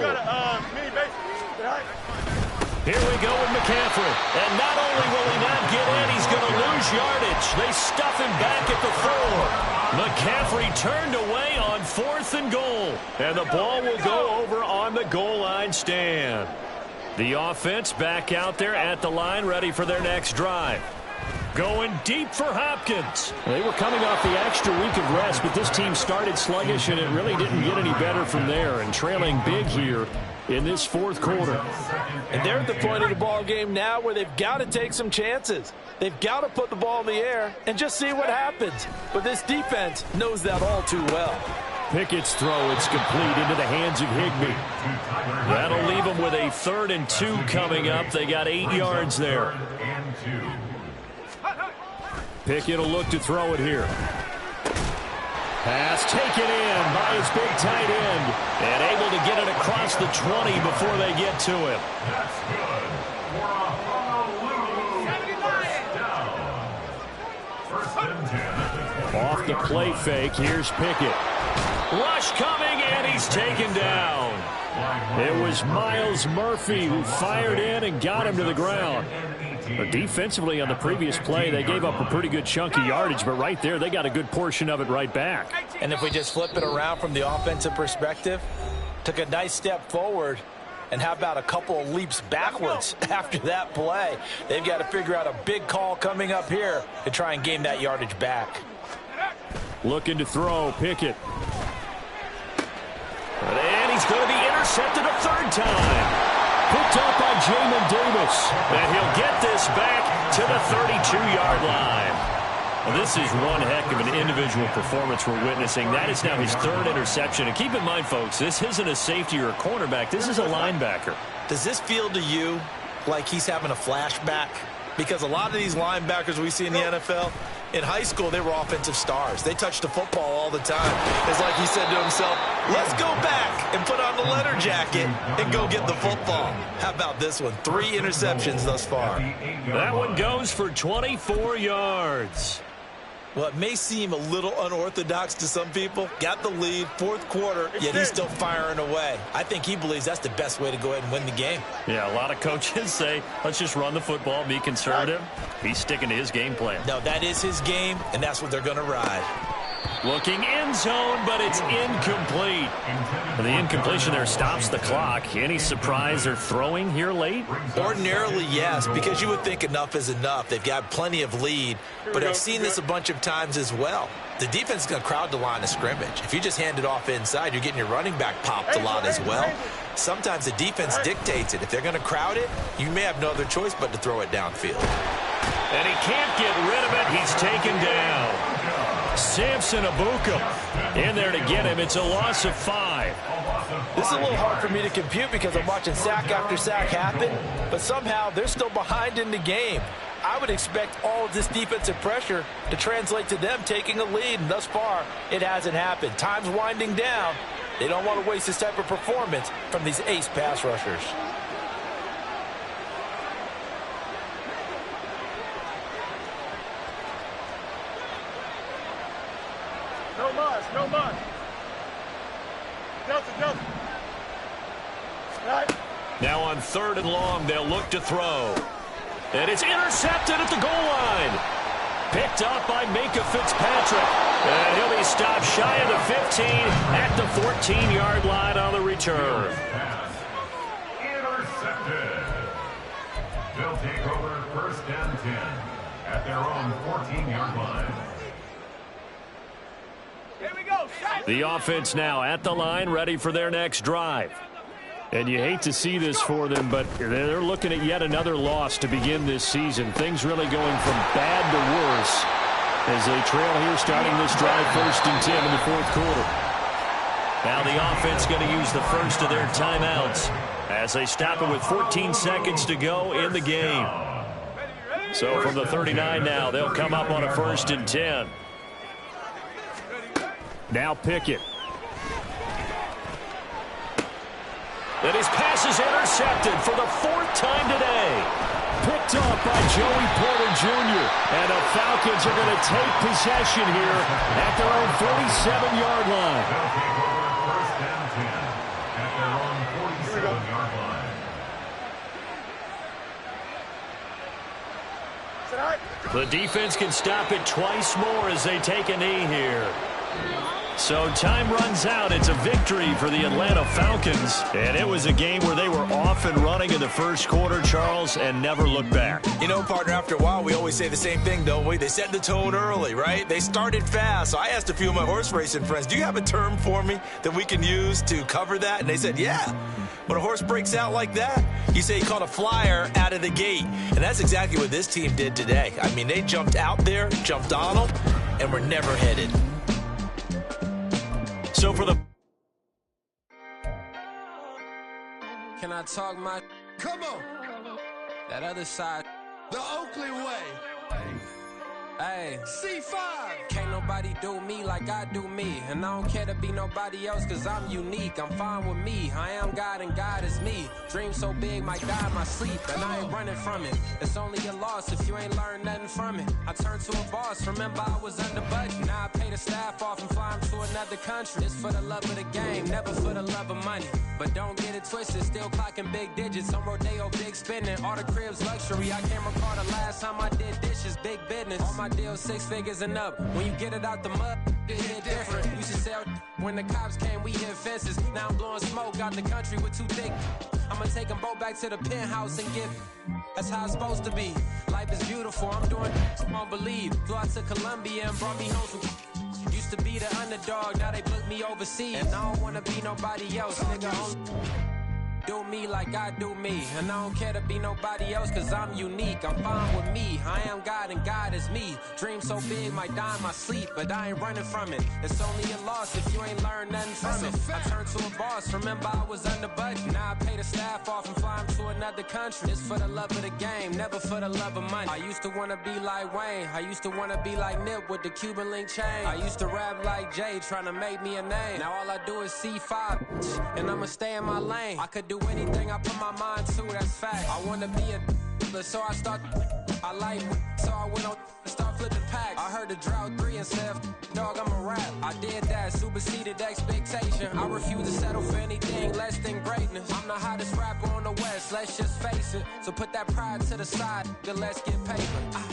Speaker 1: Here we go with McCaffrey. And not only will he not get in, he's going to lose yardage. They stuff him back at the 4. McCaffrey turned away on 4th and goal. And the ball will go over on the goal line stand. The offense back out there at the line, ready for their next drive. Going deep for Hopkins.
Speaker 5: They were coming off the extra week of rest, but this team started sluggish, and it really didn't get any better from there. And trailing big here in this 4th quarter.
Speaker 6: And they're at the point of the ball game now where they've got to take some chances. They've got to put the ball in the air and just see what happens. But this defense knows that all too well.
Speaker 5: Pickett's throw, it's complete into the hands of Higbee.
Speaker 1: That'll leave them with a 3rd and 2 coming up. They got 8 yards there.
Speaker 5: Pickett will look to throw it here. Pass taken in by his big tight end.
Speaker 1: And able to get it across the 20 before they get to him.
Speaker 4: That's good. For a Honolulu down. 1st and 10.
Speaker 5: Off the play fake, here's Pickett.
Speaker 1: Rush coming, and he's taken down.
Speaker 5: It was Miles Murphy who fired in and got him to the ground. But defensively on the previous play, they gave up a pretty good chunk of yardage, but right there, they got a good portion of it right back.
Speaker 2: And if we just flip it around from the offensive perspective, took a nice step forward, and how about a couple of leaps backwards after that play? They've got to figure out a big call coming up here to try and gain that yardage back.
Speaker 5: Looking to throw, Pickett.
Speaker 1: And he's going to be intercepted a 3rd time.
Speaker 5: Picked up by Jamin Davis.
Speaker 1: And he'll get this back to the 32-yard line. Well, this is one heck of an individual performance we're witnessing. That is now his 3rd interception. And keep in mind, folks, this isn't a safety or a cornerback. This is a linebacker.
Speaker 2: Does this feel to you like he's having a flashback? Because a lot of these linebackers we see in the NFL, in high school, they were offensive stars. They touched the football all the time. It's like he said to himself, let's go back and put on the letter jacket and go get the football. How about this one? 3 interceptions thus far.
Speaker 1: That one goes for 24 yards.
Speaker 2: Well, it may seem a little unorthodox to some people. Got the lead, 4th quarter, yet he's still firing away. I think he believes that's the best way to go ahead and win the game.
Speaker 1: Yeah, a lot of coaches say, let's just run the football, be conservative. He's sticking to his game plan.
Speaker 2: No, that is his game, and that's what they're going to ride.
Speaker 1: Looking end zone, but it's incomplete. And the incompletion there stops the clock. Any surprise they're throwing here late?
Speaker 2: Ordinarily, yes, because you would think enough is enough. They've got plenty of lead, but I've seen this a bunch of times as well. The defense is going to crowd the line of scrimmage. If you just hand it off inside, you're getting your running back popped a lot as well. Sometimes the defense dictates it. If they're going to crowd it, you may have no other choice but to throw it downfield.
Speaker 1: And he can't get rid of it. He's taken down. Samson Abuka in there to get him. It's a loss of 5.
Speaker 6: This is a little hard for me to compute because I'm watching sack after sack happen, but somehow they're still behind in the game. I would expect all of this defensive pressure to translate to them taking a lead, and thus far, it hasn't happened. Time's winding down. They don't want to waste this type of performance from these ace pass rushers.
Speaker 3: No mas, no mas. Delta, Delta. Right.
Speaker 1: Now on 3rd and long, they'll look to throw. And it's intercepted at the goal line. Picked up by Minka Fitzpatrick. And he'll be stopped shy of the 15 at the 14-yard line on the return.
Speaker 4: Intercepted. They'll take over 1st and 10 at their own 14-yard line.
Speaker 3: Here we go.
Speaker 1: The offense now at the line, ready for their next drive. And you hate to see this for them, but they're looking at yet another loss to begin this season. Things really going from bad to worse as they trail here starting this drive 1st and 10 in the 4th quarter. Now the offense going to use the first of their timeouts as they stop it with 14 seconds to go in the game. So from the 39 now, they'll come up on a 1st and 10. Now Pickett. And his pass is intercepted for the 4th time today. Picked off by Joey Porter Jr. And the Falcons are going to take possession here at their own 47-yard line.
Speaker 4: They'll take over 1st and 10 at their own 47-yard line.
Speaker 1: The defense can stop it twice more as they take a knee here. So time runs out. It's a victory for the Atlanta Falcons. And it was a game where they were off and running in the 1st quarter, Charles, and never looked back.
Speaker 2: You know, partner, after a while, we always say the same thing, don't we? They set the tone early, right? They started fast. So I asked a few of my horse racing friends, do you have a term for me that we can use to cover that? And they said, yeah. When a horse breaks out like that, you say he caught a flyer out of the gate. And that's exactly what this team did today. I mean, they jumped out there, jumped on them, and were never headed.
Speaker 1: So for the...
Speaker 7: Can I talk my...
Speaker 8: Come on.
Speaker 7: That other side.
Speaker 8: The Oakley way.
Speaker 7: Hey.
Speaker 8: C5.
Speaker 7: Can't nobody do me like I do me. And I don't care to be nobody else cause I'm unique. I'm fine with me. I am God and God is me. Dream so big might die in my sleep. And I ain't running from it. It's only a loss if you ain't learned nothing from it. I turned to a boss. Remember I was under budget. Now I pay the staff off and fly them to another country. It's for the love of the game, never for the love of money. But don't get it twisted. Still clocking big digits. On Rodeo, big spending. All the cribs luxury. I can't recall the last time I did dishes. Big business. All my deals 6 figures and up. When you get it out the mud, it hit different. Used to sell when the cops came, we hit fences. Now I'm blowing smoke out the country with 2 thick. I'ma take them both back to the penthouse and give. That's how it's supposed to be. Life is beautiful. I'm doing won't believe. Flew out to Colombia and brought me home some. Used to be the underdog, now they booked me overseas. And I don't wanna be nobody else, nigga. Do me like I do me. And I don't care to be nobody else cause I'm unique. I'm fine with me. I am God and God is me. Dream so big might die in my sleep. But I ain't running from it. It's only a loss if you ain't learned nothing from it. I turned to a boss. Remember I was under budget. Now I pay the staff off and fly them to another country. It's for the love of the game, never for the love of money. I used to wanna be like Wayne. I used to wanna be like Nip with the Cuban link chain. I used to rap like Jay trying to make me a name. Now all I do is C5 and I'ma stay in my lane. I could do anything I put my mind to, that's fact. I wanna be a so I start I like so I went on and start flipping packs. I heard the drought 3 and said dog I'm a rap. I did that, superseded expectation. I refuse to settle for anything less than greatness. I'm the hottest rapper on the west, let's just face it. So put that pride to the side, then let's get paper.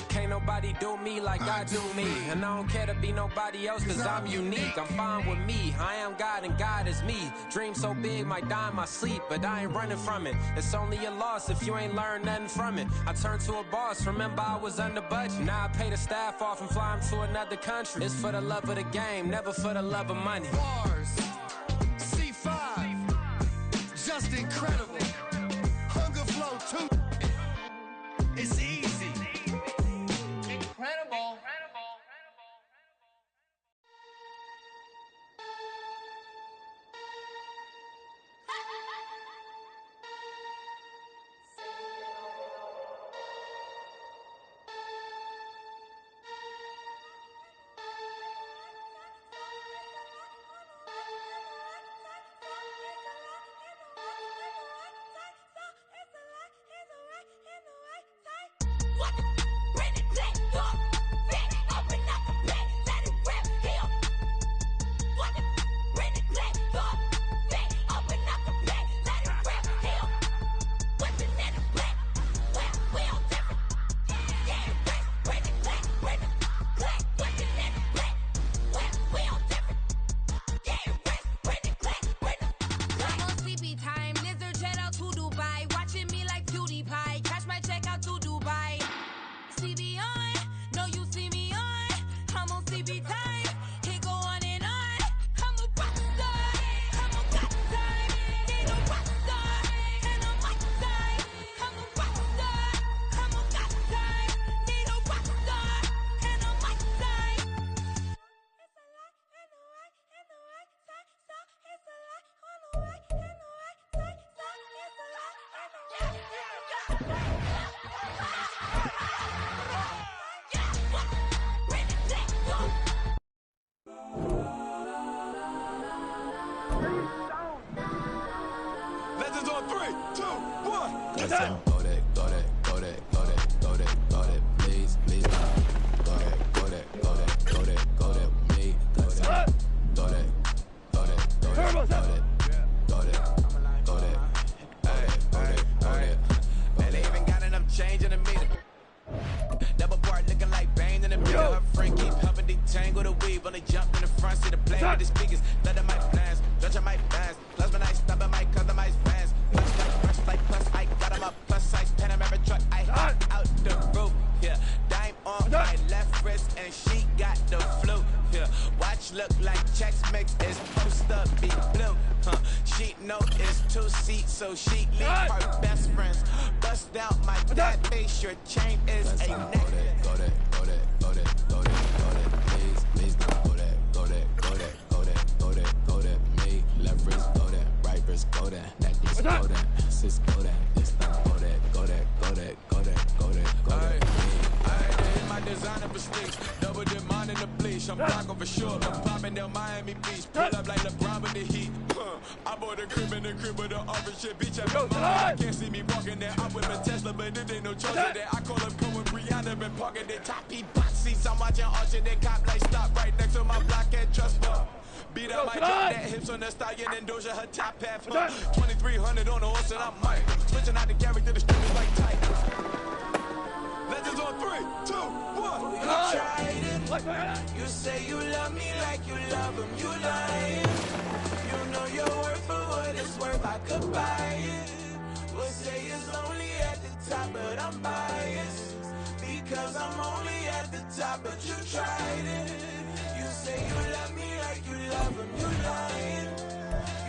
Speaker 7: Can't nobody do me like I do me. And I don't care to be nobody else cause I'm unique. I'm fine with me, I am God and God is me. Dream so big might die in my sleep. But I ain't running from it. It's only a loss if you ain't learned nothing from it. I turned to a boss, remember I was under budget. Now I pay the staff off and fly them to another country. It's for the love of the game, never for the love of money.
Speaker 8: Bars. C5. Just incredible. Hunger flow 2. It's easy.
Speaker 9: Incredible.
Speaker 7: listen. Go that, go that, go that, go that, go that, go that, please, please. Go that, go that, go that, go that, go that, me. Go that, go that, go that, go that, go that, go that, go that, go that. Man, they even got enough change in the meter. Double part looking like Bane in the middle. Her friend keep helping detangle the weave. Only jump in the front, see the play with the speakers. Let them might blast, judge my blast. Plus when I stop, I might customize fast. Plus I got them up. Plus size Panamera truck, I hop out the roof. Yeah, dime on my left wrist and she got the flu. Yeah, watch look like checks mix is supposed to be blue. She know it's 2 seats, so she leave her best friends. Bust out my dad face, your chain is a neck. Go that, go that, go that, go that, go that, please, please don't go that, go that, go that, go that, go that, go that, me, left wrist, go that, right wrist, go that, necklace, go that, sis, go that, this time, go that, go that, go that, go that, go that, go that, me. Ayy, my designer for sneaks, double demand in the bleach, I'm rockin' for sure, I'm poppin' down Miami Beach, pull up like LeBron with the heat. I bought a crib in the crib with the office shit. Beach at my mom. Can't see me walking there. I'm with a Tesla, but it ain't no charge there. I call up Cohen, Brianna, been parking their top heat box seats. I'm watching Archer, they cop like stop right next to my block and trust her. Beat up my drop that hips on the stallion and Doja, her top half. 2300 on the horse and I'm Mike. Switching out the character, the strippers like Titans. Legends on 3, 2, 1.
Speaker 9: You tried it. You say you love me like you love him. You lying. You know your worth for what it's worth. I could buy it. We'll say it's only at the top, but I'm biased because I'm only at the top. But you tried it. You say you love me like you love him. You lying.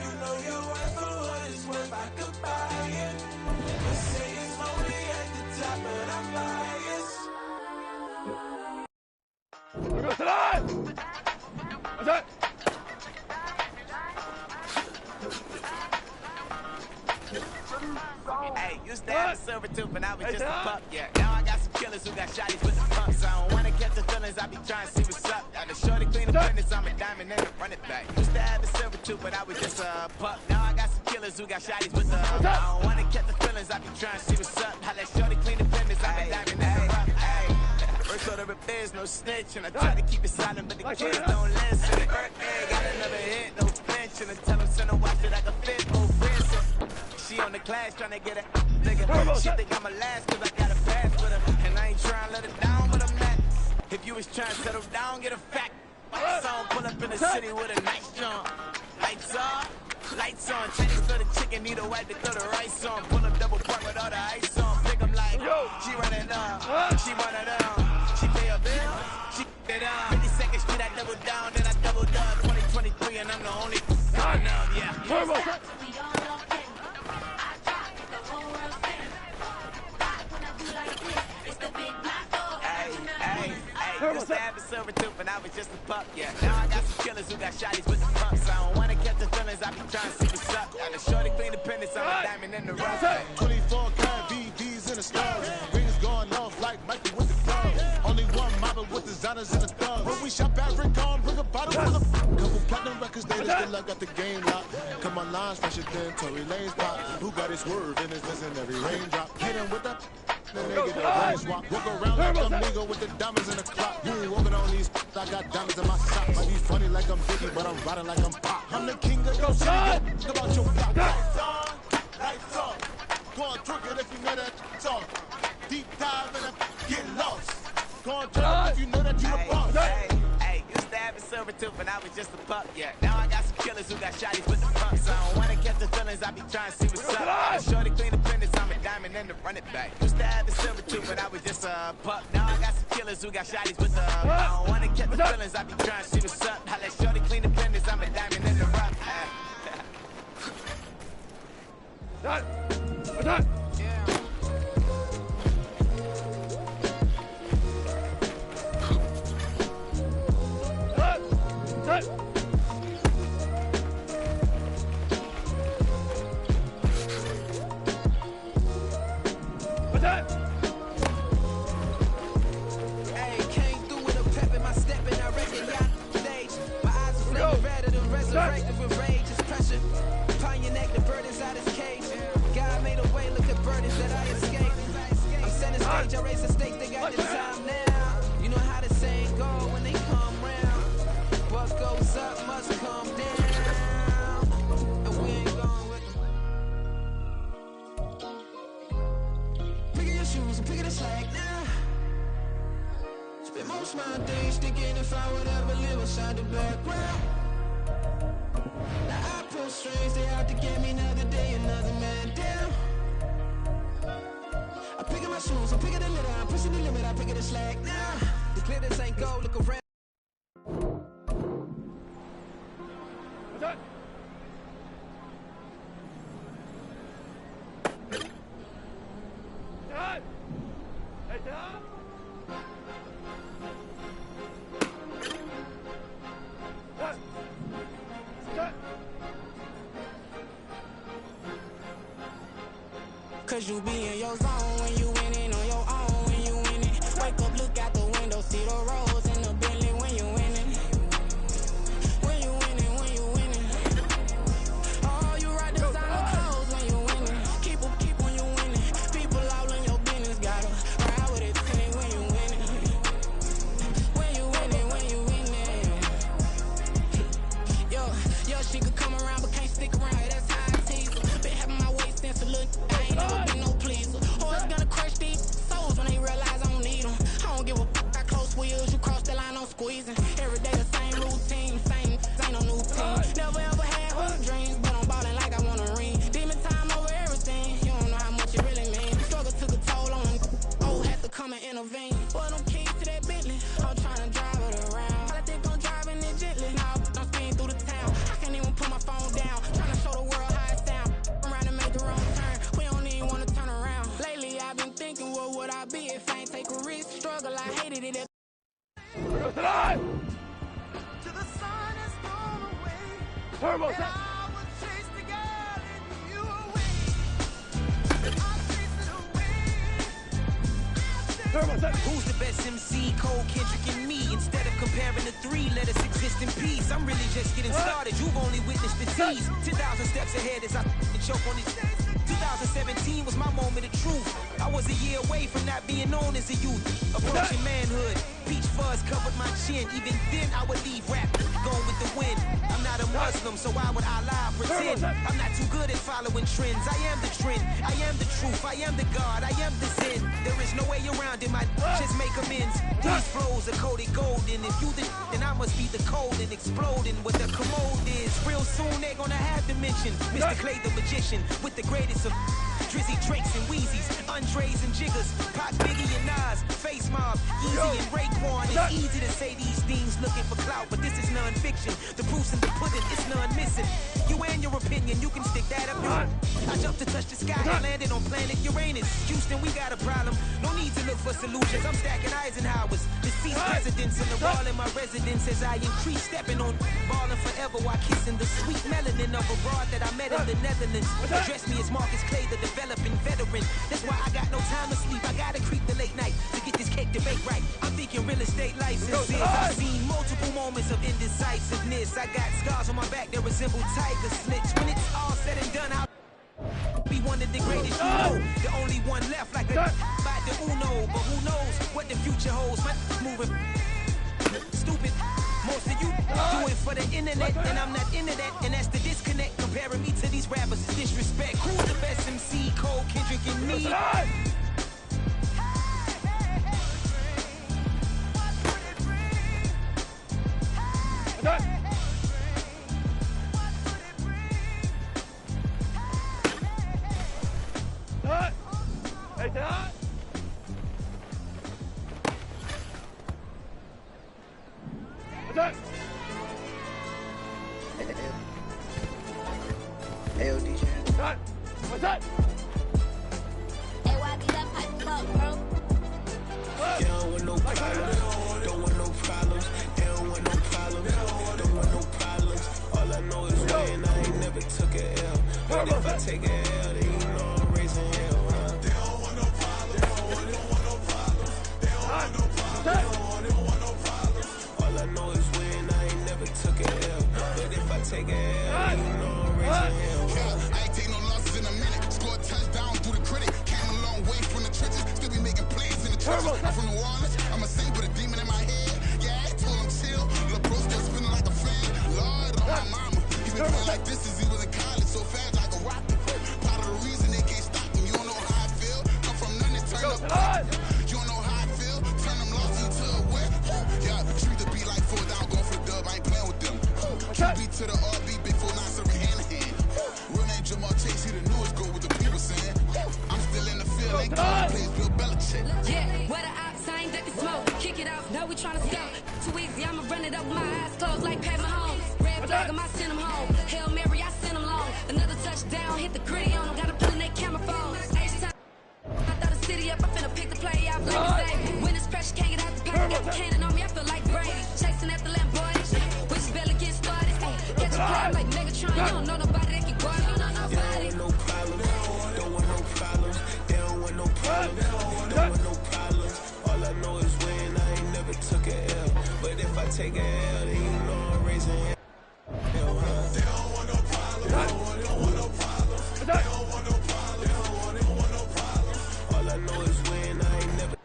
Speaker 9: You know your worth for what it's worth. I could buy it. We'll say it's only at the top, but I'm biased.
Speaker 7: Hey, used to have a silver tooth, but I was just a pup, yeah. Now I got some killers who got shotties with the pumps. I don't wanna catch the feelings, I be trying to see what's up. Now the shorty clean the business, I'm a diamond and run it back. Used to have a silver tooth, but I was just a pup. Now I got some killers who got shotties with the I don't wanna catch the feelings, I be trying to see what's up. How that shorty clean the business, I'm a diamond and run it back. First order of affairs, no snitch, and I try to keep it silent, but the kids don't listen. Birthday, got another hit, no flinch, and I tell them send a watch that I can fit, no princess. She on the class trying to get a nigga. She think I'm a last cause I got a pass with her. And I ain't trying to let her down, but I'm not. If you was trying to settle down, get a fact. Lights on, pull up in the city with a nice jump. Lights on, lights on. Chinese for the chicken, need a wipe to throw the rice on. Pull up double park with all the ice on. Pick 'em like, she running up, she running down. She pay a bill, she it up. 52nd Street, I double down, then I double down. 2023, and I'm the only one now, yeah. Used to have a silver tooth, and I was just a pup, yeah. Now I got some killers who got shotties with the pumps. I don't wanna catch the feelings, I be trying to see what's up. Now the shorty clean the pendants, I'm a diamond in the rough.
Speaker 8: 24 karat VVs in the stars. Rings going off like Michael with the clubs. Only one model with designers in the thugs. When we shop at Rincon, bring a bottle full of couple platinum records, they still I got the game locked. Come on, lines fresher than Tory Lane's pop. Who got his word and is missing every raindrop. Hit him with that. Then they get the brain swap. Walk around like some nigga with the diamonds in the clock. You ain't walking on these, I got diamonds in my sock. Might be funny like I'm Biggie, but I'm riding like I'm Pop. I'm the king of your city, think about your block. Lights on, lights off. Go on, trick it if you know that talk. Deep dive and get lost. Go on, turn up if you know that you the boss.
Speaker 7: Hey, used to have a silver tooth, and I was just a pup, yeah. Now I got some killers who got shotties with the pumps. I don't wanna catch the feelings, I be trying to see what's up. The shorty clean the pendants, I'm a diamond and to run it back. Used to have a silver tooth, but I was just a pup. Now I got some killers who got shotties with the I don't wanna catch the feelings, I be trying to see what's up. How that shorty clean the pendants, I'm a diamond and to run it back.
Speaker 9: Hey, came through with a pep in my step and I reckon y'all stage. My eyes are flaming redder than resurrected with rage. It's pressure upon your neck, the bird is out his cage. God made a way, look at burdens that I
Speaker 7: Major race a stake, they got the time now. You know how the saying go when they come round. What goes up must come down. And we ain't going with them. Picking your shoes and picking the slack now. Spend most of my days thinking if I would ever live inside the background. Now I pull strings, they out to get me another day, another man down. I'm picking my shoes, I'm picking the litter, I'm pushing the limit, I'm picking the slack now. The glitters ain't gold, look around.
Speaker 9: Cause you be in your zone when you winning on your own when you winning. Wake up, look out the window, see the roads in the Bentley when you winning. When you winning, when you winning. Oh, you ride designer clothes when you winning. Keep when you winning. People all in your business, gotta ride with it when you winning. When you winning, when you winning. Yo, she could come around but can't stick around. That's how I tease her. Been having my waist since a little. I ain't never been no pleaser. Always gonna crush these souls when they realize I don't need them. I don't give a f***. I close wheels, you cross the line, I'm squeezing. Every day the same routine, same, ain't no new team. Never ever had hood dreams, but I'm ballin' like I want a ring. Demon time over everything, you don't know how much it really means. Struggle took a toll on them, oh, had to come and intervene. Boy, them keys to that Bentley, I'm tryna drive it around. I think I'm driving it gently, now I'm speeding through the town. I can't even put my phone down, tryna show the world how it sound. Around and make the wrong turn, we don't even wanna turn around. Lately I've been thinking, what would I be if I ain't take a risk? Struggle, I hated it.
Speaker 8: Till the sun has gone away.
Speaker 3: Turbo,
Speaker 8: And I will chase the girl and you away. I'll chase it away.
Speaker 7: Who's the best MC? Cole, Kendrick, and me. Instead of comparing the three, let us exist in peace. I'm really just getting started. You've only witnessed the tease. 10,000 steps ahead as I choke on these. 2017 was my moment of truth. I was a year away from not being known as a youth. Approaching manhood. Peach fuzz covered my chin. Even then I would leave rap going with the wind. I'm not a Muslim, so why would I lie or pretend? I'm not too good at following trends. I am the trend. I am the truth. I am the God. I am the Zen. There is no way around it. My just make amends. These flows are coated golden. If you the then I must be the cold and exploding what the commode is. Real soon they're gonna have to mention Mr. Clay the magician with the greatest of Drizzy, Drakes, and Wheezies, Andres and Jiggers, Pac, Biggie, and Nas, Face Mob, Easy and Raekwon. It's easy to say these things looking for clout, but this is non-fiction. The proof's in the pudding, it's none missing. You and your opinion, you can stick that up. I jumped to touch the sky and landed on planet Uranus. Houston, we got a problem. No need to look for solutions. I'm stacking Eisenhower's, deceased presidents on the wall in my residence as I increase stepping on, balling forever while kissing the sweet melanin of a broad that I met in the Netherlands. Address me as Marcus Clay, the developing veteran. That's why I got no time to sleep. I gotta creep the late night to get this cake to bake right. I'm thinking real estate licenses. I've seen multiple moments of indecisiveness. I got scars on my back that resemble tiger slits. When it's all said and done, I'll be one of the greatest you know. The only one left like a by the Uno. But who knows what the future holds. My moving stupid. Most of you do it for the internet, and I'm not into that, and that's the disconnect. Comparing me to these rappers is disrespect. Who's the best MC? Cole, Kendrick, and me.
Speaker 3: What's that?
Speaker 10: Hey, why be that pipe up, bro?
Speaker 8: They don't want no problems. Don't want no problems. They don't want no problems. Don't want no problems. All I know is win. I ain't never took a L. But if I take a L, then you know I'm raising hell. They don't want no problems. They don't want no problems. They don't want no problems. They don't want no problems. All I know is win. I ain't never took a L. But if I take a L, then you know I'm raising hell.
Speaker 11: I ain't take no losses in a minute. Scored touchdown through the critic. Came a long way from the trenches. Still be making plays
Speaker 8: touch it. I'm from New Orleans. I'm a saint with a demon in my head. Yeah, I told him chill. Lil' bro still spinning like a fan. Lord on my mama. He been playing like this since he was in college. So fast like a rocket. Part of the reason they can't stop him. You don't know how I feel. Come from nothing, turn up. You don't know how I feel. Turn them losses into a win. Yeah, treat the beat like 4 down. Going for the dub. I ain't playing with them. QB to the RB. Big 4-9 serving hand to hand. Real name Jamal Chase. He the newest go with the people saying. I'm still in the field. Ain't calling plays Bill Belichick.
Speaker 11: Yeah, where the ops, I ain't ducking smoke. Kick it off, now we tryna scout. Too easy, I'ma run it up with my eyes closed like Pat Mahomes. Red flag, I send him home. Hail Mary, I send him long. Another touchdown, hit the gritty on him. Gotta put in that camera phone. H-time, I throw the city up, I finna pick the play out like a save. When it's pressure, can't get out the pocket. Got the cannon on me, I feel like Brady. Chasing after Lamborghini, we just barely get started. Catch a play like Megatron, you don't know nobody that can guard it. You don't know nobody.
Speaker 9: No problem, don't want no problems. They don't want no problems, don't want no problems. All I know is win, I ain't never took a L. But if I take a L, then you know I'm raising hell. They don't want no problems, they don't want no problems. They don't want no problems, they don't want no problems. All I know is win, I ain't never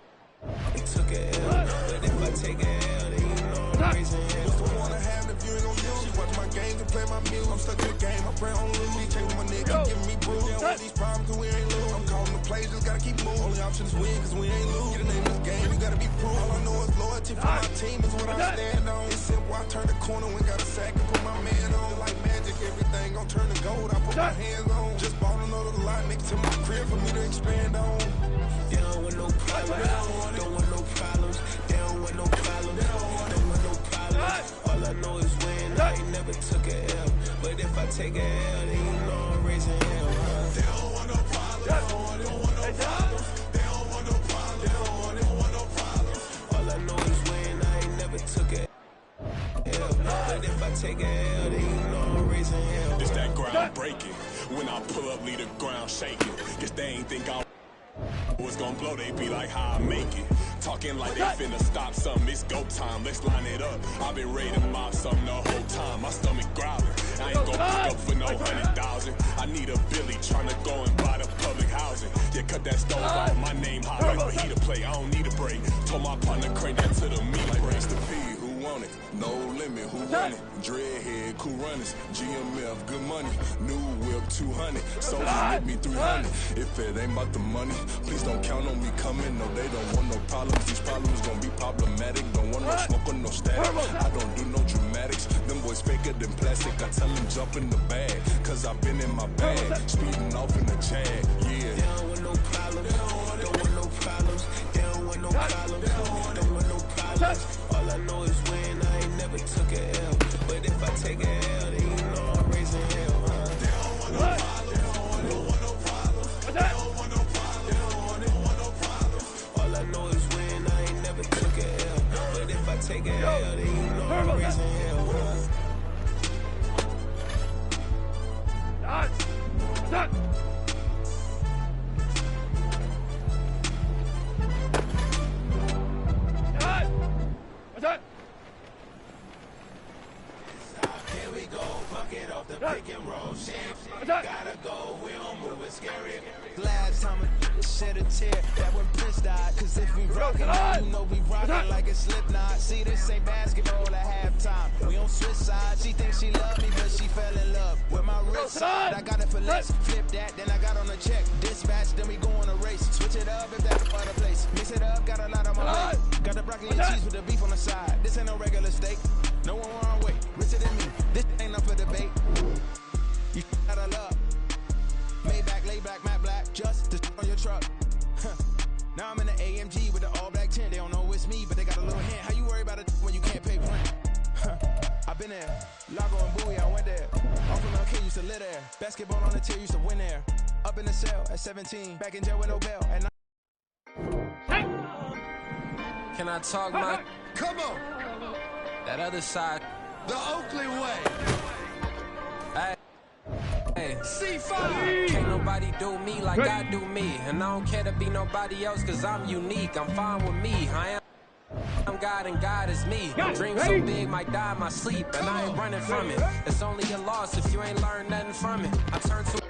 Speaker 9: took a L. But if I take a L, then you know I'm raising hell.
Speaker 8: What's the one I have if you ain't gon' use? She watch my game and play my music. I'm stuck in the game, I pray on lose. He changing my nigga, giving me bruise. They don't want these problems cause we ain't lose. I'm calling the plays, just gotta keep moving. Only option is win cause we ain't lose. Get a name in this game, you gotta be proof. All I know is loyalty for my team is what I stand on. It's simple, I turn the corner when got a sack and put my man on. Like magic, everything gon' turn to gold. I put my hands on. Just bought another lot next to my crib for me to expand on.
Speaker 9: They don't want no problems, don't want no problems. They don't want no problems, don't want no problems. All I know is win, I ain't never took a L. But if I take a L, then you know I'm raising hell. They don't want no problems, they don't want no problems. They don't want no problems, they don't want no problems. All I know is win, I ain't never took a L. But if I take a L, then you know I'm raising hell.
Speaker 12: This that ground breaking. When I pull up, leave the ground shaking. Guess they ain't think I was gonna blow, they be like, how I make it. Talking like they finna stop something, it's go time, let's line it up. I've been ready to mob something the whole time, my stomach growling. I ain't gon' pick up for no 100,000. I need a Billy tryna go and buy the public housing. Yeah, cut that stove off, my name hot like fajita play, I don't need a break. Told my partner crank that to the meat like race the P, who want it? No limit, who want it? Dreadhead, cool runners, GMF, good money. New whip, 200, so with me 300. If it ain't about the money, please don't count on me coming. No, they don't want no problems. These problems gon' be problematic. Don't want no smoke or no static. I don't do no dramatics. Them boys faker than plastic. I tell them jump in the bag, cause I've been in my bag. Speeding off in the Jag, yeah.
Speaker 9: They don't want no problems, don't want no problems. They don't want no problems, don't want no problems. All I know is win, I ain't never took a L. But if I take a L, then you know I'm raising hell. They don't want no problems, they don't want no problems. They don't want no problems, they don't want no problems. All I know is win, I ain't never took a L. But if I take a L, then you know I'm raising hell. Here we go, bucket off the pick and roll shit. Gotta go, we don't move it scary.
Speaker 13: Last time I shed a tear, that when Prince died. Cause if we rockin', you know we rockin' like a Slipknot. See, this ain't basketball at halftime. We on switch sides. She thinks she love me, but she fell in love with my wrist side. I got it for less. Flip that, then I got on a check. Dispatch, then we go on a race. Switch it up if that's the other place. Mix it up, got a lot on my plate. Got the broccoli and cheese with the beef on the side. This ain't no regular steak. No one wrong way. Richer than me. This ain't up for debate. You gotta love. Maybach, lay back, matte black, just to on your truck. Now I'm in the AMG with the all black tint. They don't know it's me, but they got a little hint. How you worry about it when you can't pay rent? I've been there. Lago and Bowie, I went there. Off from LK, used to live there. Basketball on the tier, used to win there. Up in the cell at 17. Back in jail with no bail. At
Speaker 7: Can I talk my...
Speaker 8: Come on,
Speaker 7: That other side...
Speaker 8: the Oakley way.
Speaker 7: Hey.
Speaker 8: C5.
Speaker 7: Can't nobody do me like I do me. And I don't care to be nobody else cause I'm unique. I'm fine with me. I'm God and God is me. Dream so big might die in my sleep. And I ain't running from it. It's only a loss if you ain't learned nothing from it. I turn to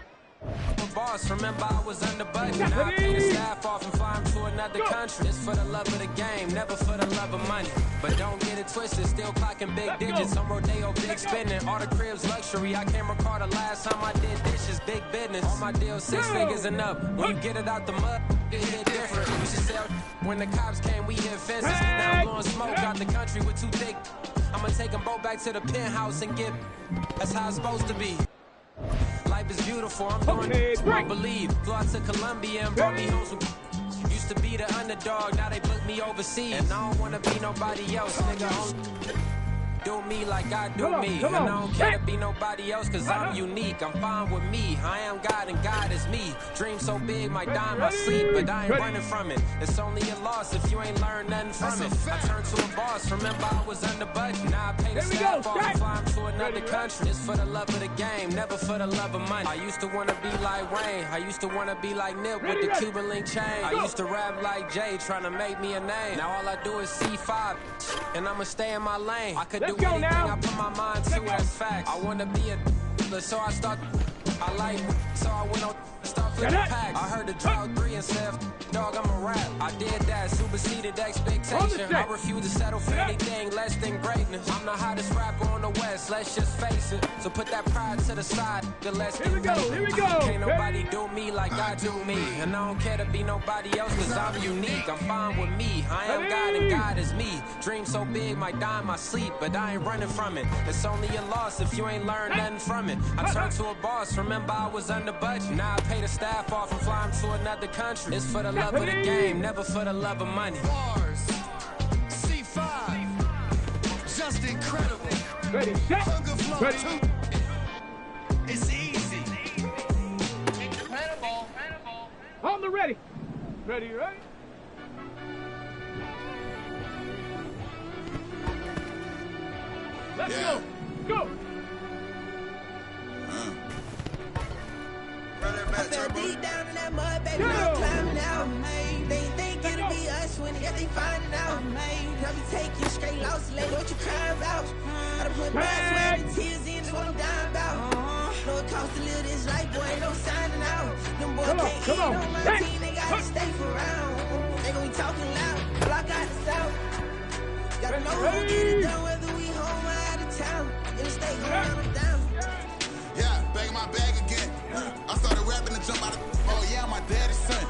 Speaker 7: boss. Remember, I was under budget. Now I pay the staff off and fly 'em to another country. It's for the love of the game, never for the love of money. But don't get it twisted, still clocking big digits. I'm Rodeo, big spending. All the cribs luxury. I can't recall the last time I did dishes, big business. All my deals 6 figures and up. When you get it out the mud, it hit different. You should sell. When the cops came, we hit fences. Now I'm blowing smoke out the country with 2 thick. I'ma take them both back to the penthouse and get. That's how it's supposed to be. Life is beautiful, I'm doing it, I believe. Flew out to Colombia and brought me home some. Used to be the underdog, now they book me overseas. And I don't wanna be nobody else, nigga. Do me like I do me. And I don't care to be nobody else, cause I'm unique. I'm fine with me. I am God and God is me. Dream so big, might die in my sleep, but I ain't running from it. It's only a loss if you ain't learned nothing from it. I turned to a boss, remember I was under budget. Now I pay the staff off and fly 'em to another country. It's for the love of the game, never for the love of money. I used to wanna be like Wayne. I used to wanna be like Nip with the Cuban link chain. I used to rap like Jay, trying to make me a name. Now all I do is C5, and I'ma stay in my lane. I could do anything I put my mind to, that's facts. I wanna be a so I start. I like, so I went on start flipping packs. I heard the drought 3 and said, dog, I'm a rap. I did that, superseded expectation. I refuse to settle for anything less than greatness. I'm the hottest rapper on the West, let's just face it. So put that pride to the side, the less here we go. Can't nobody do me like I do me. And I don't care to be nobody else, cause I'm unique. I'm fine with me, I am God and God is me. Dream so big, might die in my sleep, but I ain't running from it. It's only a loss if you ain't learned nothing from it. I turned to a boss, remember I was under budget. Now I pay the staff off and fly 'em to another country. It's for the love of the game, never for the love of money.
Speaker 9: Bars, C5, just incredible.
Speaker 3: Ready, set,
Speaker 9: Hunger flow
Speaker 3: ready.
Speaker 9: 2. It's easy.
Speaker 10: Incredible.
Speaker 3: On the ready. Ready, ready. Let's go. Go.
Speaker 9: I fell deep down in that mud, baby, now I'm climbing out. They think it'll be us when they find it out. I'll be taking straight losses, lady, what you crying about? I done put my sweat and tears in, that's what I'm dying about. Know it costs to live this life, boy, ain't no signing out. Them boys can't hit on my team, they gotta stay for round. They gon' be talking loud, block out the south. Gotta know who get it done, whether we home or out of town. In the state, around or down.
Speaker 8: Yeah, back in my bag again. I started rapping to jump out of. Oh yeah, I'm my daddy's son.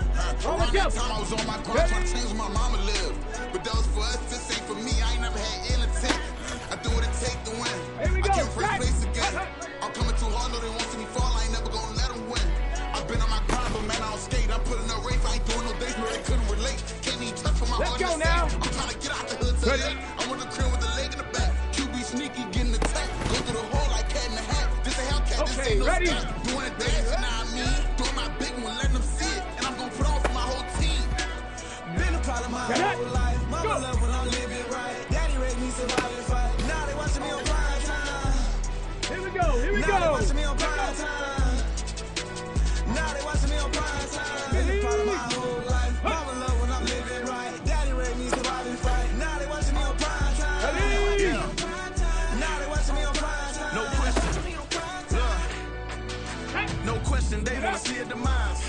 Speaker 8: Around that time I was on my grind trying to change where my mama lived. But that was for us, this ain't for me. I ain't never had ill intent. I do what it take to win. I came first place again. I'm coming too hard, no they want to see me fall. I ain't never gonna let them win. I've been on my grind, but man I don't skate. I'm putting up race. I ain't doing no days where they couldn't relate. Can't even touch for my heart.
Speaker 3: Let's go now.
Speaker 8: I'm trying to get out the hood to live. I'm on the crib with the leg in the back. QB sneaky, getting attacked. Go through the hole like cat in the hat. This a Hellcat, this ain't no
Speaker 3: ready.
Speaker 8: scat. Doing a dance, you know what I mean? Doing my big one, letting them see it. And I'm gonna put on for my whole team.
Speaker 9: Been a part of my whole life. Mama love when I'm living right. Daddy raised me survive and fight. Now they watching me on prime time.
Speaker 3: Here we go, here we
Speaker 9: Now they
Speaker 3: go.
Speaker 9: watching me on prime time. Now they watching me on prime time. Been a part of my whole life. Mama love when I'm living right. Daddy raised me survive and fight. Now they watching me on prime time. Now they watching me on prime time.
Speaker 8: No question. No question, they wanna see a demise.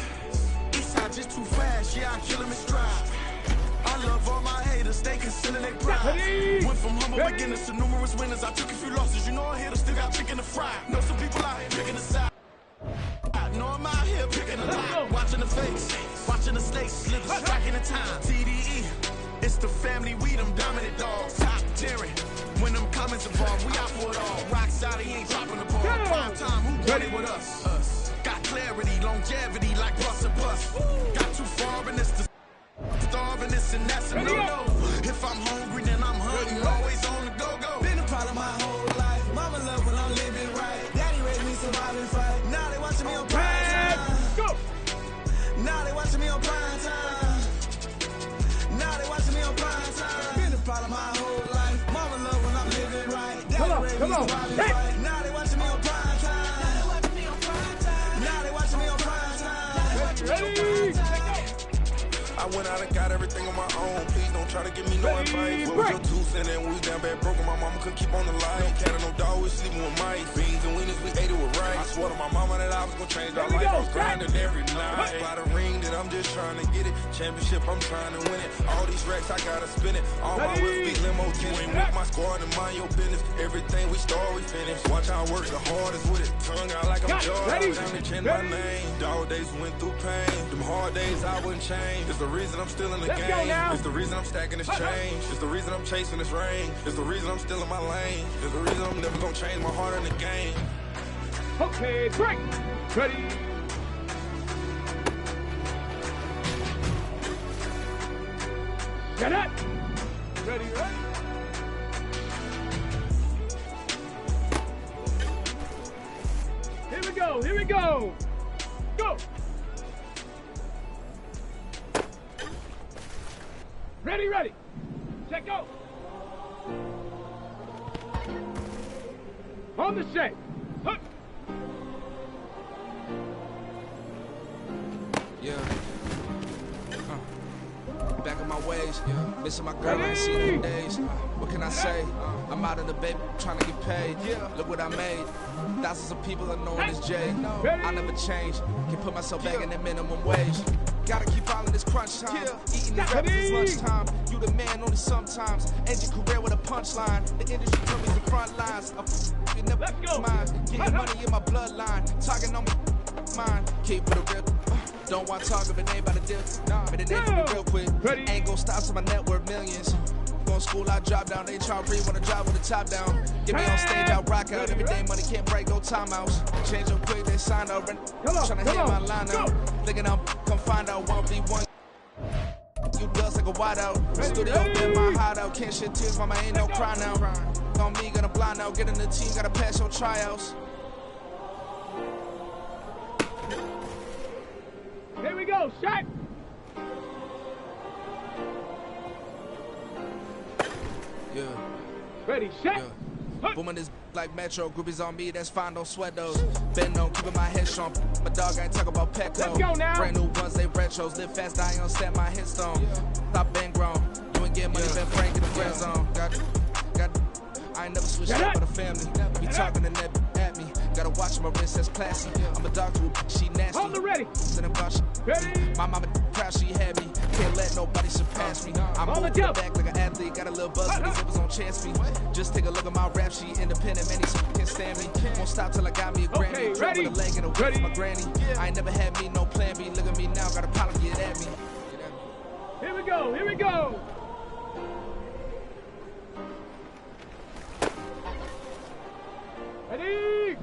Speaker 8: Eastside just too fast, yeah, I kill him in stride. I love all my haters, they concealing their pride. Went from humble beginners to numerous winners. I took a few losses, you know I hit, still got chicken to fry. Know some people out here picking the side. Know I'm out here picking the line. Watching the face, watching the stakes, slithers, striking the time. TDE, it's the family, we them dominant dogs. Top tiering, when them comments involved, we out for it all. Rock side, he ain't dropping the ball. Prime time, who got it with us? Got clarity, longevity, like bus and bus. Got too far in this, starving this and that's a no-no. If I'm hungry, then I'm hunting, always on the go-go.
Speaker 9: Been a part of my whole life. Mama love when I'm living right. Daddy raised me survive and fight. Now they watching me on prime time. Now they watching me on prime time. Now they watching me on prime time. Been a part of my whole life. Mama love when I'm living right. Daddy raised me survive and fight. Now they watching me on prime time. Now they watching me on prime time.
Speaker 3: Ready?
Speaker 14: I went out and got everything on my own. Please don't try to give me no advice. What was your 2 cents and we was down bad broke and my mama couldn't keep on the light. No cat or no dog, we sleeping with mice. Beans and wieners, we ate it with rice. I swore to my mama that I was gonna change my life. I was grinding every night. By the ring that I'm just trying to get it. Championship, I'm trying to win it. All these racks, I gotta spin it. All my whips be limo. You ain't with my squad and mind your business. Everything we start, we finish. Watch how I work the hardest with it. Tongue out like I'm Jordan. Damage in my name. Dog days went through pain. Them hard days I wouldn't change. It's the reason I'm still in the game. It's the reason I'm stacking this change. It's the reason I'm chasing this ring. It's the reason I'm still in my lane. It's the reason I'm never gonna change my heart in the game.
Speaker 3: Okay, break. Ready. Get it. Ready, ready. Here we go, here we go. Go. Ready, ready. Set, go. On the set. Hup.
Speaker 13: Yeah. Back in my ways, missing my girl, I ain't seen her in days. What can I say? I'm out of the baby, trying to get paid. Look what I made. Thousands of people are knowing this Jay. I never change. Can put myself back in that minimum wage. Gotta keep following this crunch time. Eating these rappers is lunchtime. You the man only sometimes. End your career with a punchline. The industry told me the front lines. You never mind. Getting money in my bloodline. Talking on me, mine. Keep it a real. Don't want to talk if it ain't about a deal. But the name me real quick. Ain't gon' stop till my net worth millions. Going school, I drop down. They try to breathe when I drive with the top down. Get me on stage, I rock out. Every day money can't break, no timeouts. Change up quick, they sign up. Tryna hit my line out. Thinking I'm come find out 1v1. You dust like a wideout. Studio been my hideout. Can't shed tears, mama ain't no cry now. On me, gonna blind out. Get in the team, gotta pass your tryouts.
Speaker 3: Here we go, shot.
Speaker 13: Yeah.
Speaker 3: Ready, shot.
Speaker 13: Yeah. Booming this like Metro. Groupies on me, that's fine, don't sweat those. Bend on, keeping my head strong. My dog ain't talk about Petco.
Speaker 3: Let's go now.
Speaker 13: Brand new ones, they retros. Live fast, I ain't on set my headstone. Stop been grown. You ain't getting money, been frank in the friend zone. Got. I ain't never switched up with a family. Be talking to that at me. Gotta watch my wrist, that's classy. I'm a doctor, she nasty.
Speaker 3: On the ready.
Speaker 13: Ready. My mama proud she had me. Can't let nobody surpass me. I'm moving the back like an athlete. Got a little buzz when these zippers on chance me. Just take a look at my rap sheet. Independent, many can't stand me. Won't stop till I got me a Grammy.
Speaker 3: Okay, ready.
Speaker 13: With a leg and a whip for my granny. I ain't never had me no plan B. Look at me now, got a problem, get at me.
Speaker 3: Here we go, here we go. Ready.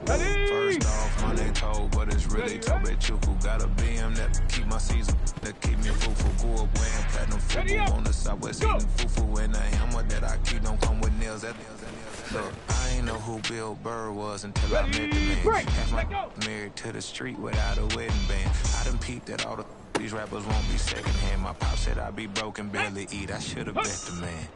Speaker 3: Ready.
Speaker 15: First off, my name told, but it's really Tobe Chuku. Got a BM that keep my season, that keep me fufu. Go up wearing platinum fufu on the southwest eating fufu. And the hammer that I keep don't come with nails. Look, I ain't know who Bill Burr was until I met the man. Half my married to the street without a wedding band. I done peeped at all these rappers won't be secondhand. My pop said I'd be broke and barely eat. I should've bet the man.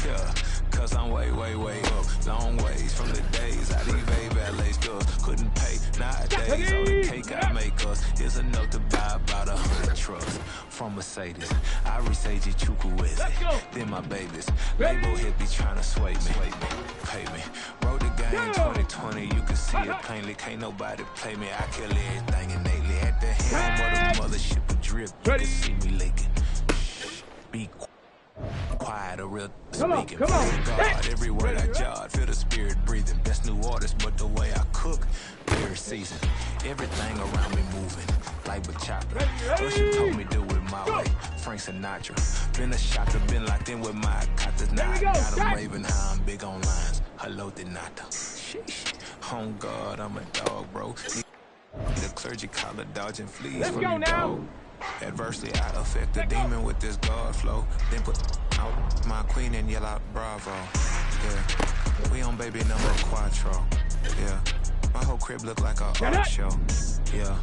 Speaker 15: Yeah, cause I'm way, way, way up. Long ways from the days I evade valet stores. Couldn't pay nowadays. All the cake I make us is enough to buy about 100 trucks. From Mercedes, I resage Chuku with it. Then my babies, label hit be trying to sway me. Pay me. Wrote the game 2020, you can see it plainly. Can't nobody play me. I kill everything innately. At the helm of the mothership of drip, you can see me leaking. Shh, be quiet, a real speaking.
Speaker 3: Come on.
Speaker 15: God, every word I jot, feel the spirit breathing. Best new artist, but the way I cook, very seasoned. Everything around me moving, like bachata. Usher told me do it my way. Frank Sinatra. Been a shotter, been locked in with my katas. Now I got a raven, how I'm big on lines. Hello, Denata. Sheesh. On God, I'm a dog, bro. The clergy collar dodging fleas from you, dog. Adversely, I affect the demon with this God flow. Then put out my queen and yell out bravo. Yeah, we on baby number quattro. Yeah, my whole crib look like a art show. Yeah,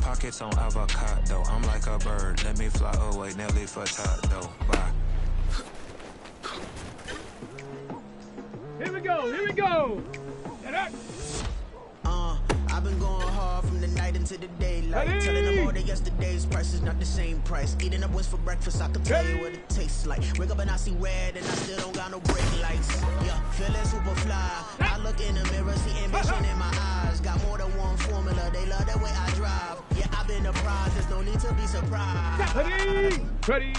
Speaker 15: pockets on avocado. I'm like a bird. Let me fly away, Nelly Furtado. Bye.
Speaker 3: Here we go, here we go.
Speaker 9: I've been going hard from the
Speaker 13: night into the daylight. Telling them all that yesterday's price is not the same price. Eating up wings for breakfast, I can tell you what it tastes like. Wake up and I see red and I still don't got no brake lights. Yeah, feeling super fly. I look in the mirror, see ambition in my eyes. Got more than one formula, they love the way I drive. Yeah, I've been a prize, there's no need to be surprised.
Speaker 3: Ready.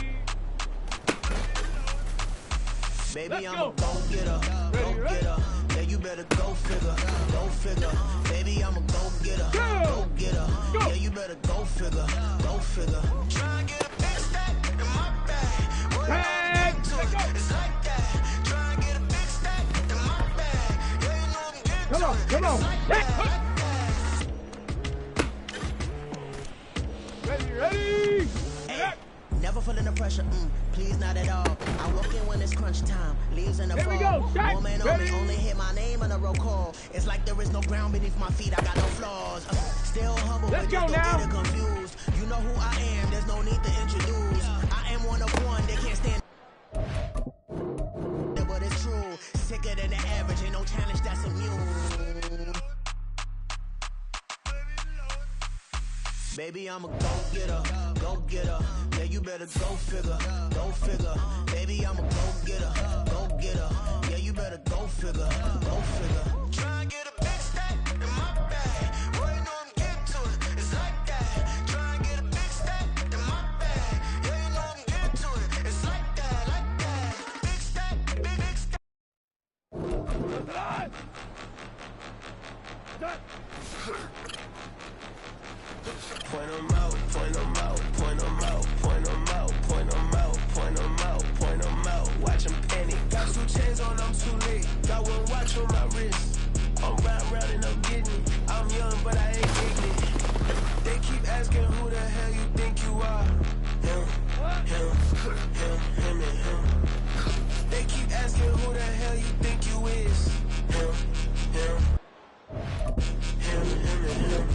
Speaker 13: Baby, I'm a go-getter, go-getter. Yeah, you better go figure, go figure. Baby, I'm a go-getter, go-getter. Yeah, you better go figure, go figure. Try and get a big stack in my bag. What it's like that. Try and get a big stack in my bag. Yeah, you know I'm getting
Speaker 3: Come on, come on. Ready.
Speaker 13: Hey, never feeling the pressure, please not at all. I walk in when it's crunch time, leaves in the fall.
Speaker 3: Here we go, Shaq.
Speaker 13: Woman on me, only hit my name on a roll call. It's like there is no ground beneath my feet, I got no flaws. Still humble,
Speaker 3: Let's
Speaker 13: but
Speaker 3: go
Speaker 13: just don't
Speaker 3: now.
Speaker 13: get it confused. You know who I am, there's no need to introduce. I am one of one, they can't stand. But it's true, sicker than the average, ain't no challenge that's immune. Baby, I'm a go-getter, go-getter. Yeah, you better go figure, go figure. Baby, I'm a go-getter, go-getter. Yeah, you better go figure, go figure. Try and get a big stack in my bag. Boy, you know I'm getting to it, it's like that. Try and get a big stack in my bag. Yeah, you know I'm getting to it, it's like that, like that. Big stack, big stack.
Speaker 9: Point 'em out, point 'em out, point 'em out, point 'em out, point 'em out, point 'em out, point 'em out. Watch 'em panic. Got 2 chains on, I'm too late. Got 1 watch on my wrist. I'm round and I'm getting it. I'm young, but I ain't ignorant. They keep asking who the hell you think you are. Him, and him. They keep asking who the hell you think you is. Him, and him.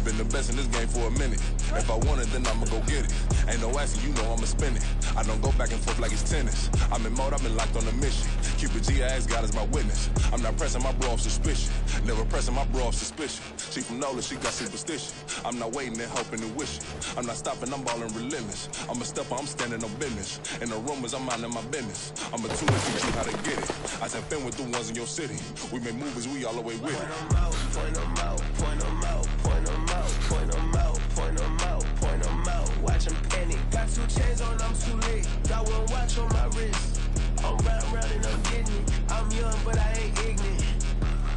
Speaker 12: Been the best in this game for a minute. If I want it, then I'ma go get it. Ain't no asking, you know I'ma spin it. I don't go back and forth like it's tennis. I'm in mode, I've been locked on a mission. Cupid G, I ask God as my witness. I'm not pressing my bro off suspicion. Never pressing my bro off suspicion. She from Nola, she got superstition. I'm not waiting and hoping and wishing. I'm not stopping, I'm balling relentless. I'm a stepper, I'm standing on business. In the rumors, I'm minding my business. I'm a tool to teach you how to get it. I said, been with the ones in your city. We make movies, we all the way with it.
Speaker 9: Point 'em out, point 'em out, point 'em out, point 'em out, point 'em out, point 'em out, point 'em out. Watch 'em panic. Got 2 chains on, I'm too late. Got 1 watch on my wrist. I'm round and I'm getting it. I'm young, but I ain't ignorant.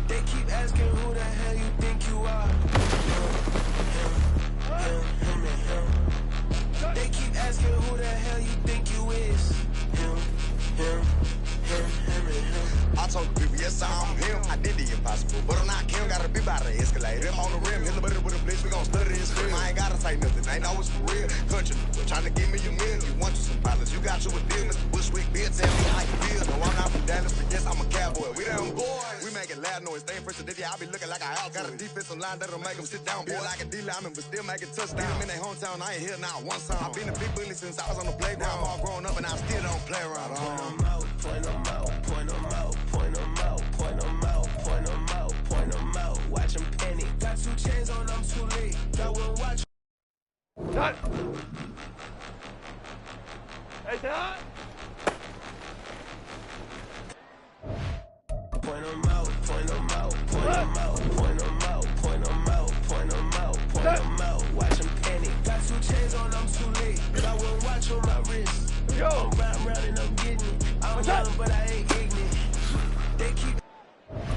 Speaker 9: They keep asking who the hell you think you are. Him, and him. They keep asking who the hell you think you is. Him, and him.
Speaker 16: I told the people, yes, I'm him. I did the impossible, but I'm not Kim. Gotta be by the escalator. Him on the rim, hit the butter with a blitz. We gon' study this film. I ain't gotta say nothing. Ain't always for real. Country, trying to give me a meal. You want you some pilots. You got you a deal. Mr. Bushwick, Bill, tell me how you feel. No, I'm not from Dallas, but yes, I'm a cowboy. We them boys. We making loud noise. Staying fresh to this, yeah, I be looking like a house. Got a defensive line that'll make them sit down. Feel like a D-lineman, but still making touchdowns. Beat them in their hometown. I ain't here now one time. I been a big bully since I was on the playground. I'm all grown up and I still don't play around.
Speaker 9: Point 'em out, point 'em out, point 'em out, point 'em out, point 'em out, point 'em out, point 'em out. Watch 'em panic. Got 2 chains on, I'm too late. Got 1 watch. Point 'em out, point 'em out, point 'em out, point 'em out, point 'em out, point 'em out, point 'em out. Watch 'em panic. Got 2 chains on, I'm too late. Got 1 watch on my wrist. I'm round and I'm getting it. I'm young, but I ain't ignorant. They keep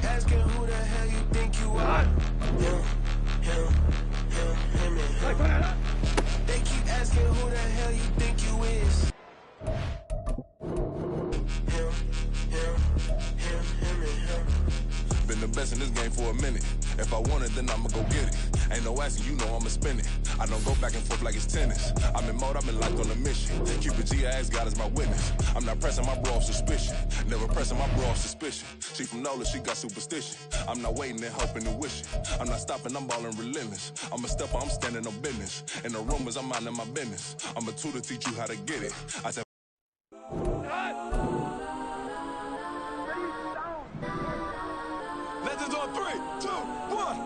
Speaker 9: asking who the hell you think you are. Him, and him. They keep asking who the hell you think you is. Him, and him.
Speaker 12: Been the best in this game for a minute. If I want it, then I'ma go get it. Ain't no asking, you know I'ma spin it. I don't go back and forth like it's tennis. I'm in mode, I've been locked on a mission. Cupid G, I ask God as my witness. I'm not pressing my bro off suspicion. Never pressing my bro off suspicion. She from Nola, she got superstition. I'm not waiting and hoping and wishing. I'm not stopping, I'm balling relentless. I'm a stepper, I'm standing on business. In the rumors, I'm minding my business. I'm a tool to teach you how to get it. I said,
Speaker 9: Legends on 3, 2, 1.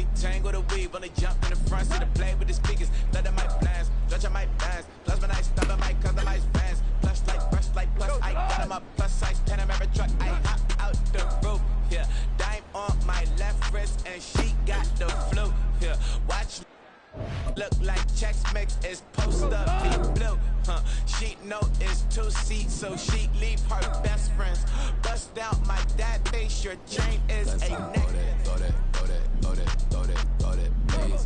Speaker 13: body tangle the weave. When they jump in the front, see the play with the speakers. Let them might blast, judge I might dance. Plus when I stop, I might customize fans. Plus like, brush like, plus I got them up. Plus size Panamera truck, I hop out the roof. Yeah, dime on my left wrist and she got the flu. Yeah, watch. Look like checks mix is post up, be blue. She know it's 2 seats, so she leave her best friends. Bust out my dad face, your chain is a neck.
Speaker 15: Go that, go that, go that, go that, go that,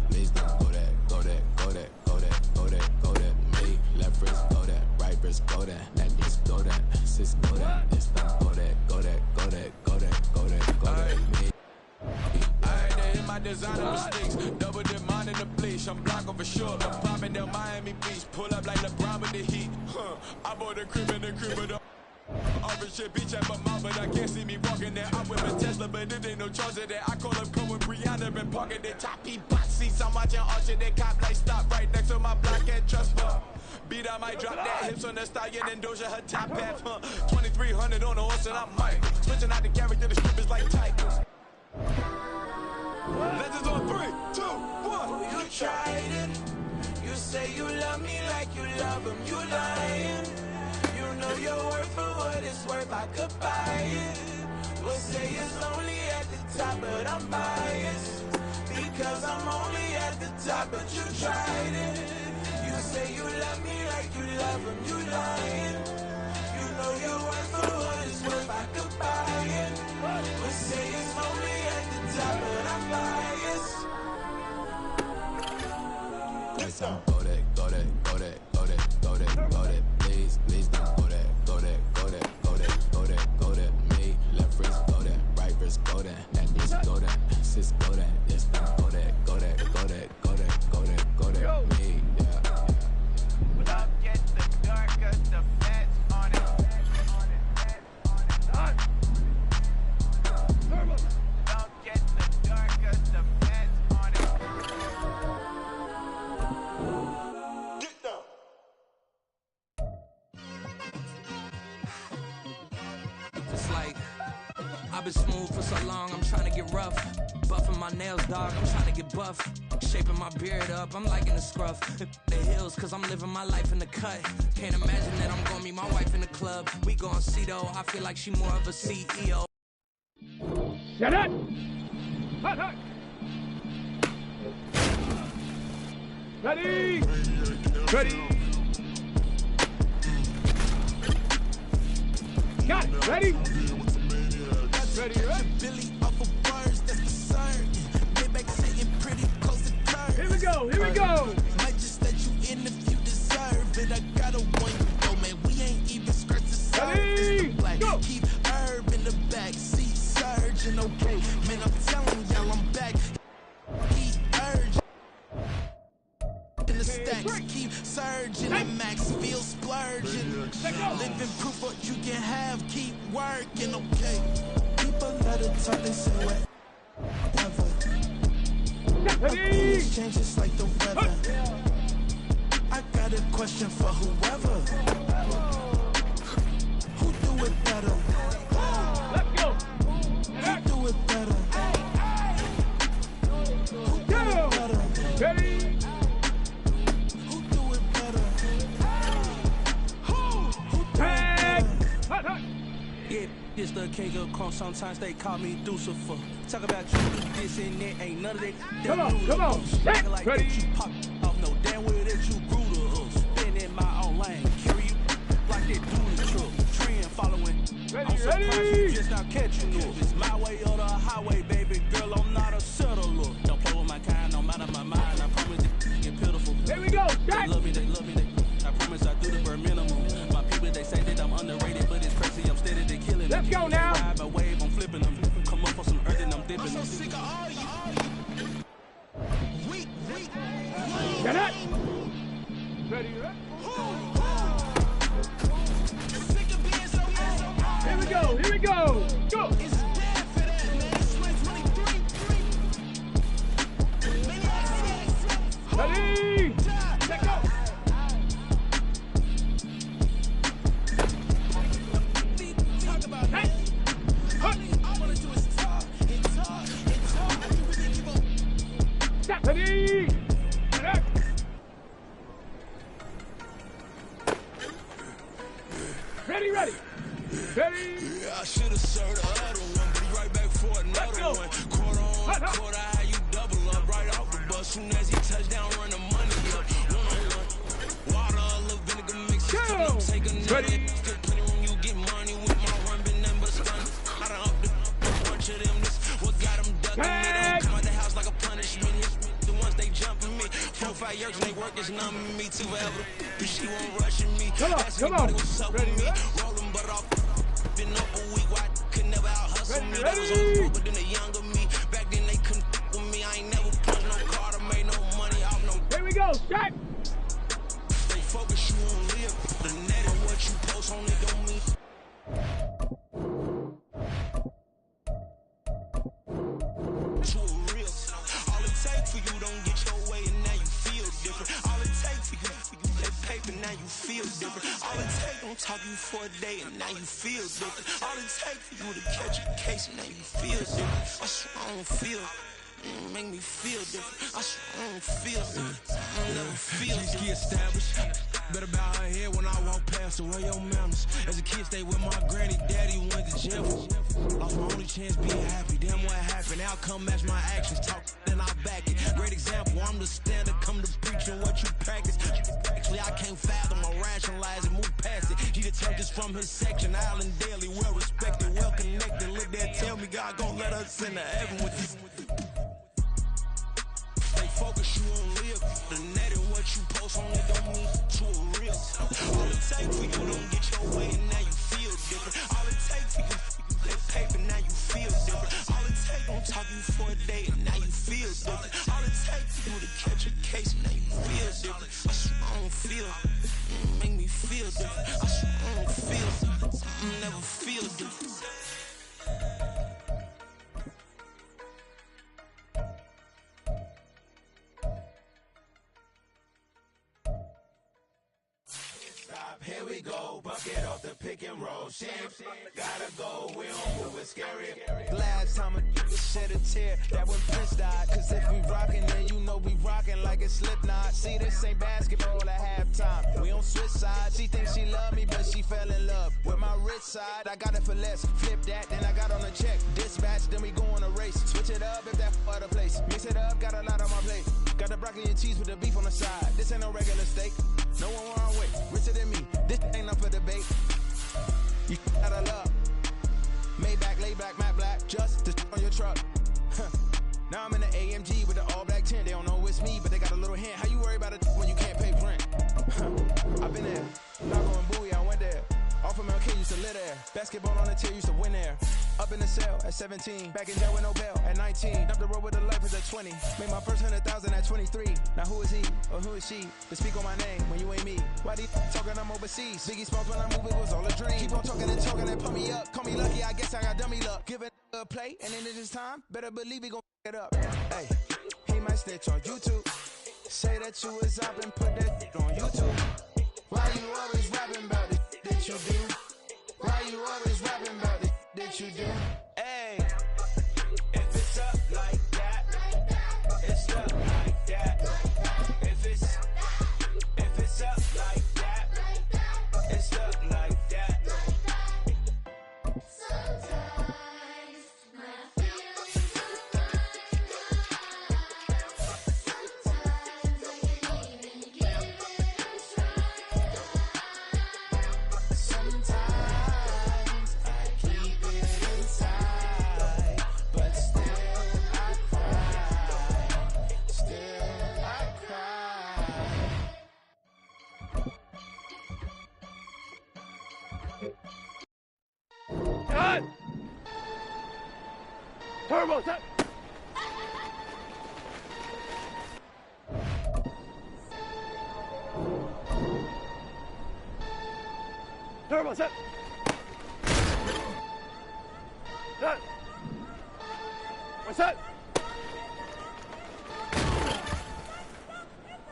Speaker 15: please don't go that, go that, go that, go that, go that, go that, me, left wrist go that, right wrist go that, that is go that, sis go that, this time go that, go that, go that, go that, go that, go that, me.
Speaker 13: I had to hit my designer mistakes. Double dip mine in the bleach. I'm block over short. I'm popping down Miami Beach. Pull up like LeBron with the heat. I bought a crib in the crib with the orange shit beach at my mouth, but I can't see me walking there. I'm with a Tesla, but it ain't no charge of that. I call up Cole with Brianna and parking their top box seats. I'm watching Archer, they cop like stop right next to my block at Trust Bar. Beat, I might drop that hips on the stallion and Doja her top half. 2300 on the horse and I'm Mike. Switching out the character, the strip is like Tigers. Legends on 3, 2, 1.
Speaker 9: You tried it. You say you love me like you love him. You lying. You know your worth for what it's worth. I could buy it. We'll say it's only at the top, but I'm biased because I'm only at the top. But you tried it. You say you love me like you love him. You lying. You know your worth for what it's worth. I could buy it. We'll say it's only at the top, but I'm biased.
Speaker 15: Go that, go that, go that, go that, go that, go that, please don't go that, go that, go that, go that, go that, go that, me, left wrist go that, right wrist go that, that is go that, sis go that, this time go that, go that, go that, go that, go that, go that, me, yeah.
Speaker 13: Love gets the darker, the fats on it. Don't get the darker, the fats on it.
Speaker 16: Get down.
Speaker 17: It's like I've been smooth for so long, I'm trying to get rough. Buffing my nails, dog, I'm trying to get buff. Shaping my beard up, I'm liking the scruff. The hills, cause I'm living my life in the cut. Can't imagine that I'm gonna meet my wife in the club. We gon' see though, I feel like she more of a CEO.
Speaker 3: Shut up! Hut, hut. Ready! Ready! Got it! Ready? Ready, ready?
Speaker 13: Billy off of words, that's concerned. Maybach sitting pretty close to turn.
Speaker 3: Here we go, here we go!
Speaker 13: Might just let you in if you deserve it. I got a one you go, man. We ain't even scratched the surface. Black.
Speaker 3: Go!
Speaker 13: Keep herb in the back seat, surgeon, okay. Man, I'm telling y'all I'm back. He urged. In the stacks, keep surging and max feel splurging. Living proof what you can have, keep working, okay. People let it talk, they say whatever. Opinions change just like the weather. I got a question for whoever. Who do it better?
Speaker 3: Let's go!
Speaker 13: Who do it better? Who do it better?
Speaker 3: Ready?
Speaker 13: Who do it better?
Speaker 3: Tag! Hut, hut.
Speaker 17: Yeah, this the king of crunk, sometimes they call me Lucifer. Talk about you do this and that, ain't none of that.
Speaker 3: Come on,
Speaker 17: Acting like
Speaker 3: ready?
Speaker 17: that you pop off, no damn well that you grew to us. Spin in my own lane, carry you like that dually truck. Trend following, I'm surprised you just not catching up. It's my way or the highway, baby girl, I'm not a settler. Don't play with my kind, no matter my mind, I promise it get pitiful.
Speaker 3: Here we go,
Speaker 17: They love me, I promise I do the bare minimum. My people, they say that I'm underrated, but it's crazy, I'm steady, they killing them.
Speaker 3: Let's go now.
Speaker 17: Ride my wave, I'm flipping them. Come up for some earth and I'm dipping them.
Speaker 13: Sick of all you. Weak.
Speaker 3: Shut up! Ready, ready?
Speaker 13: Sick of being so easy.
Speaker 3: Here we go, here we go! Go!
Speaker 13: It's dead for that, man. It's 2023.
Speaker 3: Ready? Let go!
Speaker 13: Talk about that. All I wanna do is talk and talk and talk. I can really give up.
Speaker 3: Ready. Ready.
Speaker 14: Yeah, I should have served the other one, but he right back for another one. Quarter on quarter, how you double up right off the bus. Soon as he touch down, run the money up. One-on-one. Water, a little vinegar mix. Take another. Still plenty room, you get money with my run, been nothing but stun. I done up the bunch of them. This what got them ducking me. They come out the house like a punishment. The ones they jumping me. 4-5 years and they work is numbing me too forever. She won't rushing me. Asking me what's up with me. Rolling but off. Been up a week, why could never out hustle me? That was on but then the younger me. Back then they couldn't with me. I ain't never punched no card or made no money off no.
Speaker 3: Here we go, shot.
Speaker 14: They focus you on live. The net and what you post on it don't mean. Too real. All it takes for you don't get your way and now you feel different. All it takes for you that paper now you feel different. All it takes don't talk you for a day and now you feel different. All it takes for you to catch a case and now you feel different. I swear I don't feel. Make me feel different. I swear I don't feel. I never feel. Just get established. Better bow her head when I walk past her. Where your manners? As a kid, stay with my granny, daddy went to jail. Lost my only chance being happy. Damn what happened? Outcome match my actions. Talk then I back it. Great example. I'm the standard. Come to preaching what you practice. Actually, I can't fathom or rationalize and move past it. He determined this from his section. Island daily, well respected, well connected. Look there, tell me God gon' let us into heaven with this. They focus you on live. The net and what you post on it don't mean too real. All it takes for you don't get your way and now you feel different. All it takes for you that paper now you feel different. All it takes don't talk you for a day and now you feel different. All it takes for you to catch a case and now you feel different. I swear I don't feel. Make me feel different. I swear I don't feel. I never feel different.
Speaker 9: Here we go, bucket off the pick and roll. Shit, gotta go, we don't move it scary.
Speaker 13: Last time a shed a tear, that when Prince died. Cause if we rockin', then you know we rockin' like a Slipknot. See, this ain't basketball at halftime. We on switch sides. She thinks she love me, but she fell in love with my rich side. I got it for less. Flip that, then I got on a check. Dispatch, then we go on a race. Switch it up if that other place. Mix it up, got a lot on my plate. Got the broccoli and cheese with the beef on the side. This ain't no regular steak. No one wrong with richer than me. This ain't up for debate. You out of luck. Maybach, lay back, matte black. Just the on your truck. Now I'm in the AMG with the all black tint. They don't know it's me, but they got a little hint. How you worry about it when you can't pay rent? I've been there. Not going Bowie, I went there. Off of MLK, used to live there. Basketball on the tier, used to win there. Up in the cell at 17. Back in jail with no bail at 19. Up the road with the life at 20. Made my first 100,000 at 23. Now who is he or who is she to speak on my name when you ain't me? Why they talking I'm overseas? Biggie Smalls when I move it was all a dream. Keep on talking and talking and pump me up. Call me lucky, I guess I got dummy luck. Give it a play and then it's time. Better believe he gon' it up. Hey, he might snitch on YouTube. Say that you was up and put that on YouTube. Why you always rapping about it that you do? Why you always rapping about it that you do? Hey, if it's up like that, it's up like that. If it's up like that, it's up like that.
Speaker 9: Sometimes my feelings are sometimes I can't even give it a try. Sometimes I keep it inside, but still I cry. Still I cry.
Speaker 3: Cut! Turbo, set! Turbo, set! Set! What's that?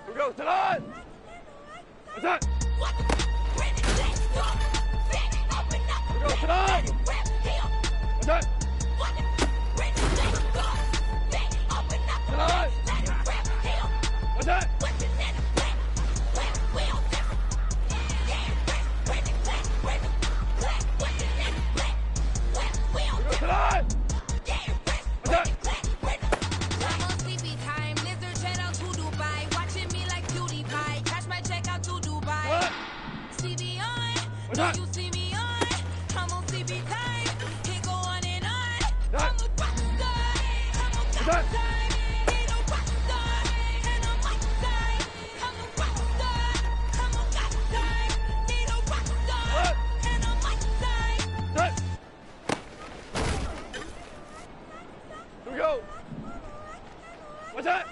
Speaker 3: Here we go, set on! What's that? Here we go, set on! What's that? Set on! What's that?
Speaker 11: You see me on, I'm on CB time. It go on and on. I'm a rock star. I'm a rock star. Need a rock star. And I'm rock star. I'm a rock star. I'm a rock star. Need a rock star. And I'm rock star.
Speaker 3: Here we go. What's that?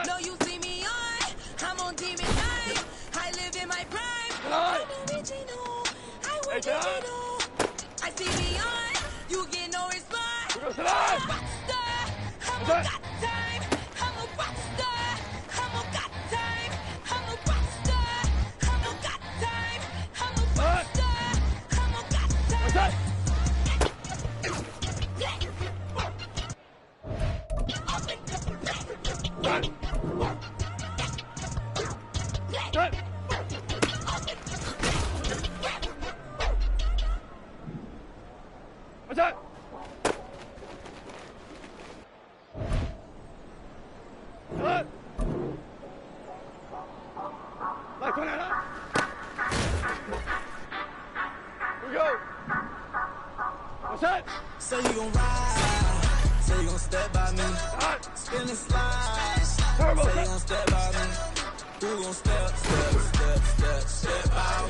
Speaker 11: No, you see me on. I'm on demon time. I live in my prime. I'm original. I work original. I see me on. You get no response. I'm a rock star. I'm a got time. I'm a rock star. I'm a got time. I'm a rock star. I'm a got time. I'm a rock star. I'm a got time.
Speaker 3: What's that? What? Like, come on. Here we go. What's that?
Speaker 13: Say you gon' ride. Say you gon' step by me. Spin and slide. Say you gon' step by me. Who gon' step by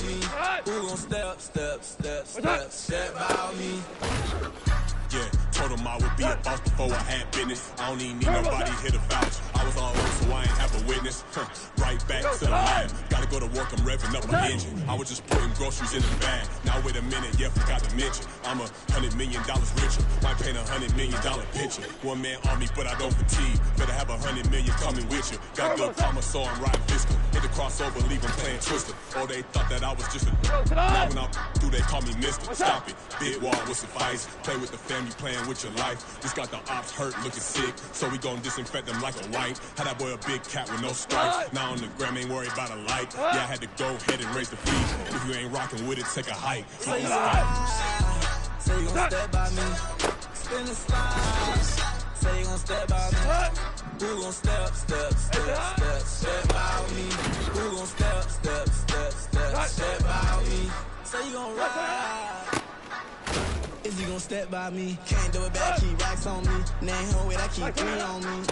Speaker 13: me? Who gon' step by me?
Speaker 12: Yeah, told him I would be a boss before I had business. I don't even need nobody here to vouch. I was all over, so I ain't have a witness. Right back to the line. Gotta go to work, I'm revving up my engine. I was just putting groceries in the bag. Now wait a minute, yeah, forgot to mention. I'm $100 million richer. Might paint $100 million picture. One man army, but I don't fatigue. Better have 100 million coming with you. Got good karma, so I'm riding fiscal. Hit the crossover, leave them playing Twister. Oh, they thought that I was just a. Now when I'm through, they call me Mister. Stop it. Big wall will suffice. Play with the family, playing with your life. Just got the ops hurt, looking sick. So we gon' disinfect them like a wipe. Had that boy a big cat with no stripes. Now on the gram, ain't worried about a light. Yeah, I had to go ahead and raise the feet. If you ain't rocking with it, take a hike.
Speaker 13: Say you gon' step by me. Spin and slide. Say you gon' step by me. Who gon' step by me? Who gon' step by me? Say you gon' ride. Is you gon' step by me? Can't do it back, keep racks on me. Name home with, I keep 3 on me.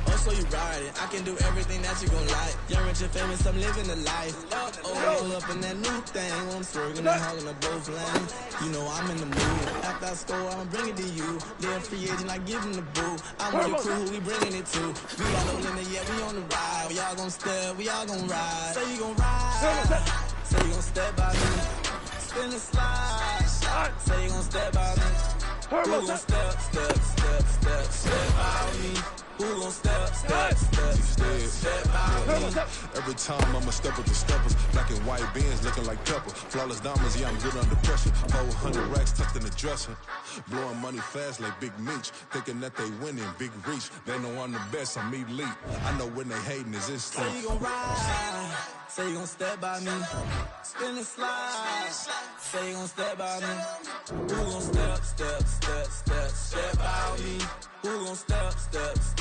Speaker 13: Oh, so you ride it. I can do everything that you gon' like. Young, rich, and famous, I'm living the life. Oh, up in that new thing. When I'm swerving and hogging up both lanes. You know I'm in the mood. After I score, I'ma bring it to you. They're free agent, I give them the boo. I'm with your crew, who we bringing it to. We got no limit, yeah, we on the ride. We all gon' step, we all gon' ride. Say you gon' ride. Say you gon' step by me. Spin and slide. Say you gon' step by me. Who gon' step by me? Who gon' step by me?
Speaker 18: Every time I'ma step with the steppers. Black and white beans looking like pepper. Flawless diamonds, yeah, I'm good under pressure. 400 racks tucked in the dresser. Blowing money fast like Big Meech. Thinking that they winning, big reach. They know I'm the best, I'm elite. I know when they hating is instinct.
Speaker 13: Say you gon' ride. Say you gon' step by me. Spin and slide. Say you gon' step by me. Who gon' step by me?
Speaker 9: Who gon' step, step, step?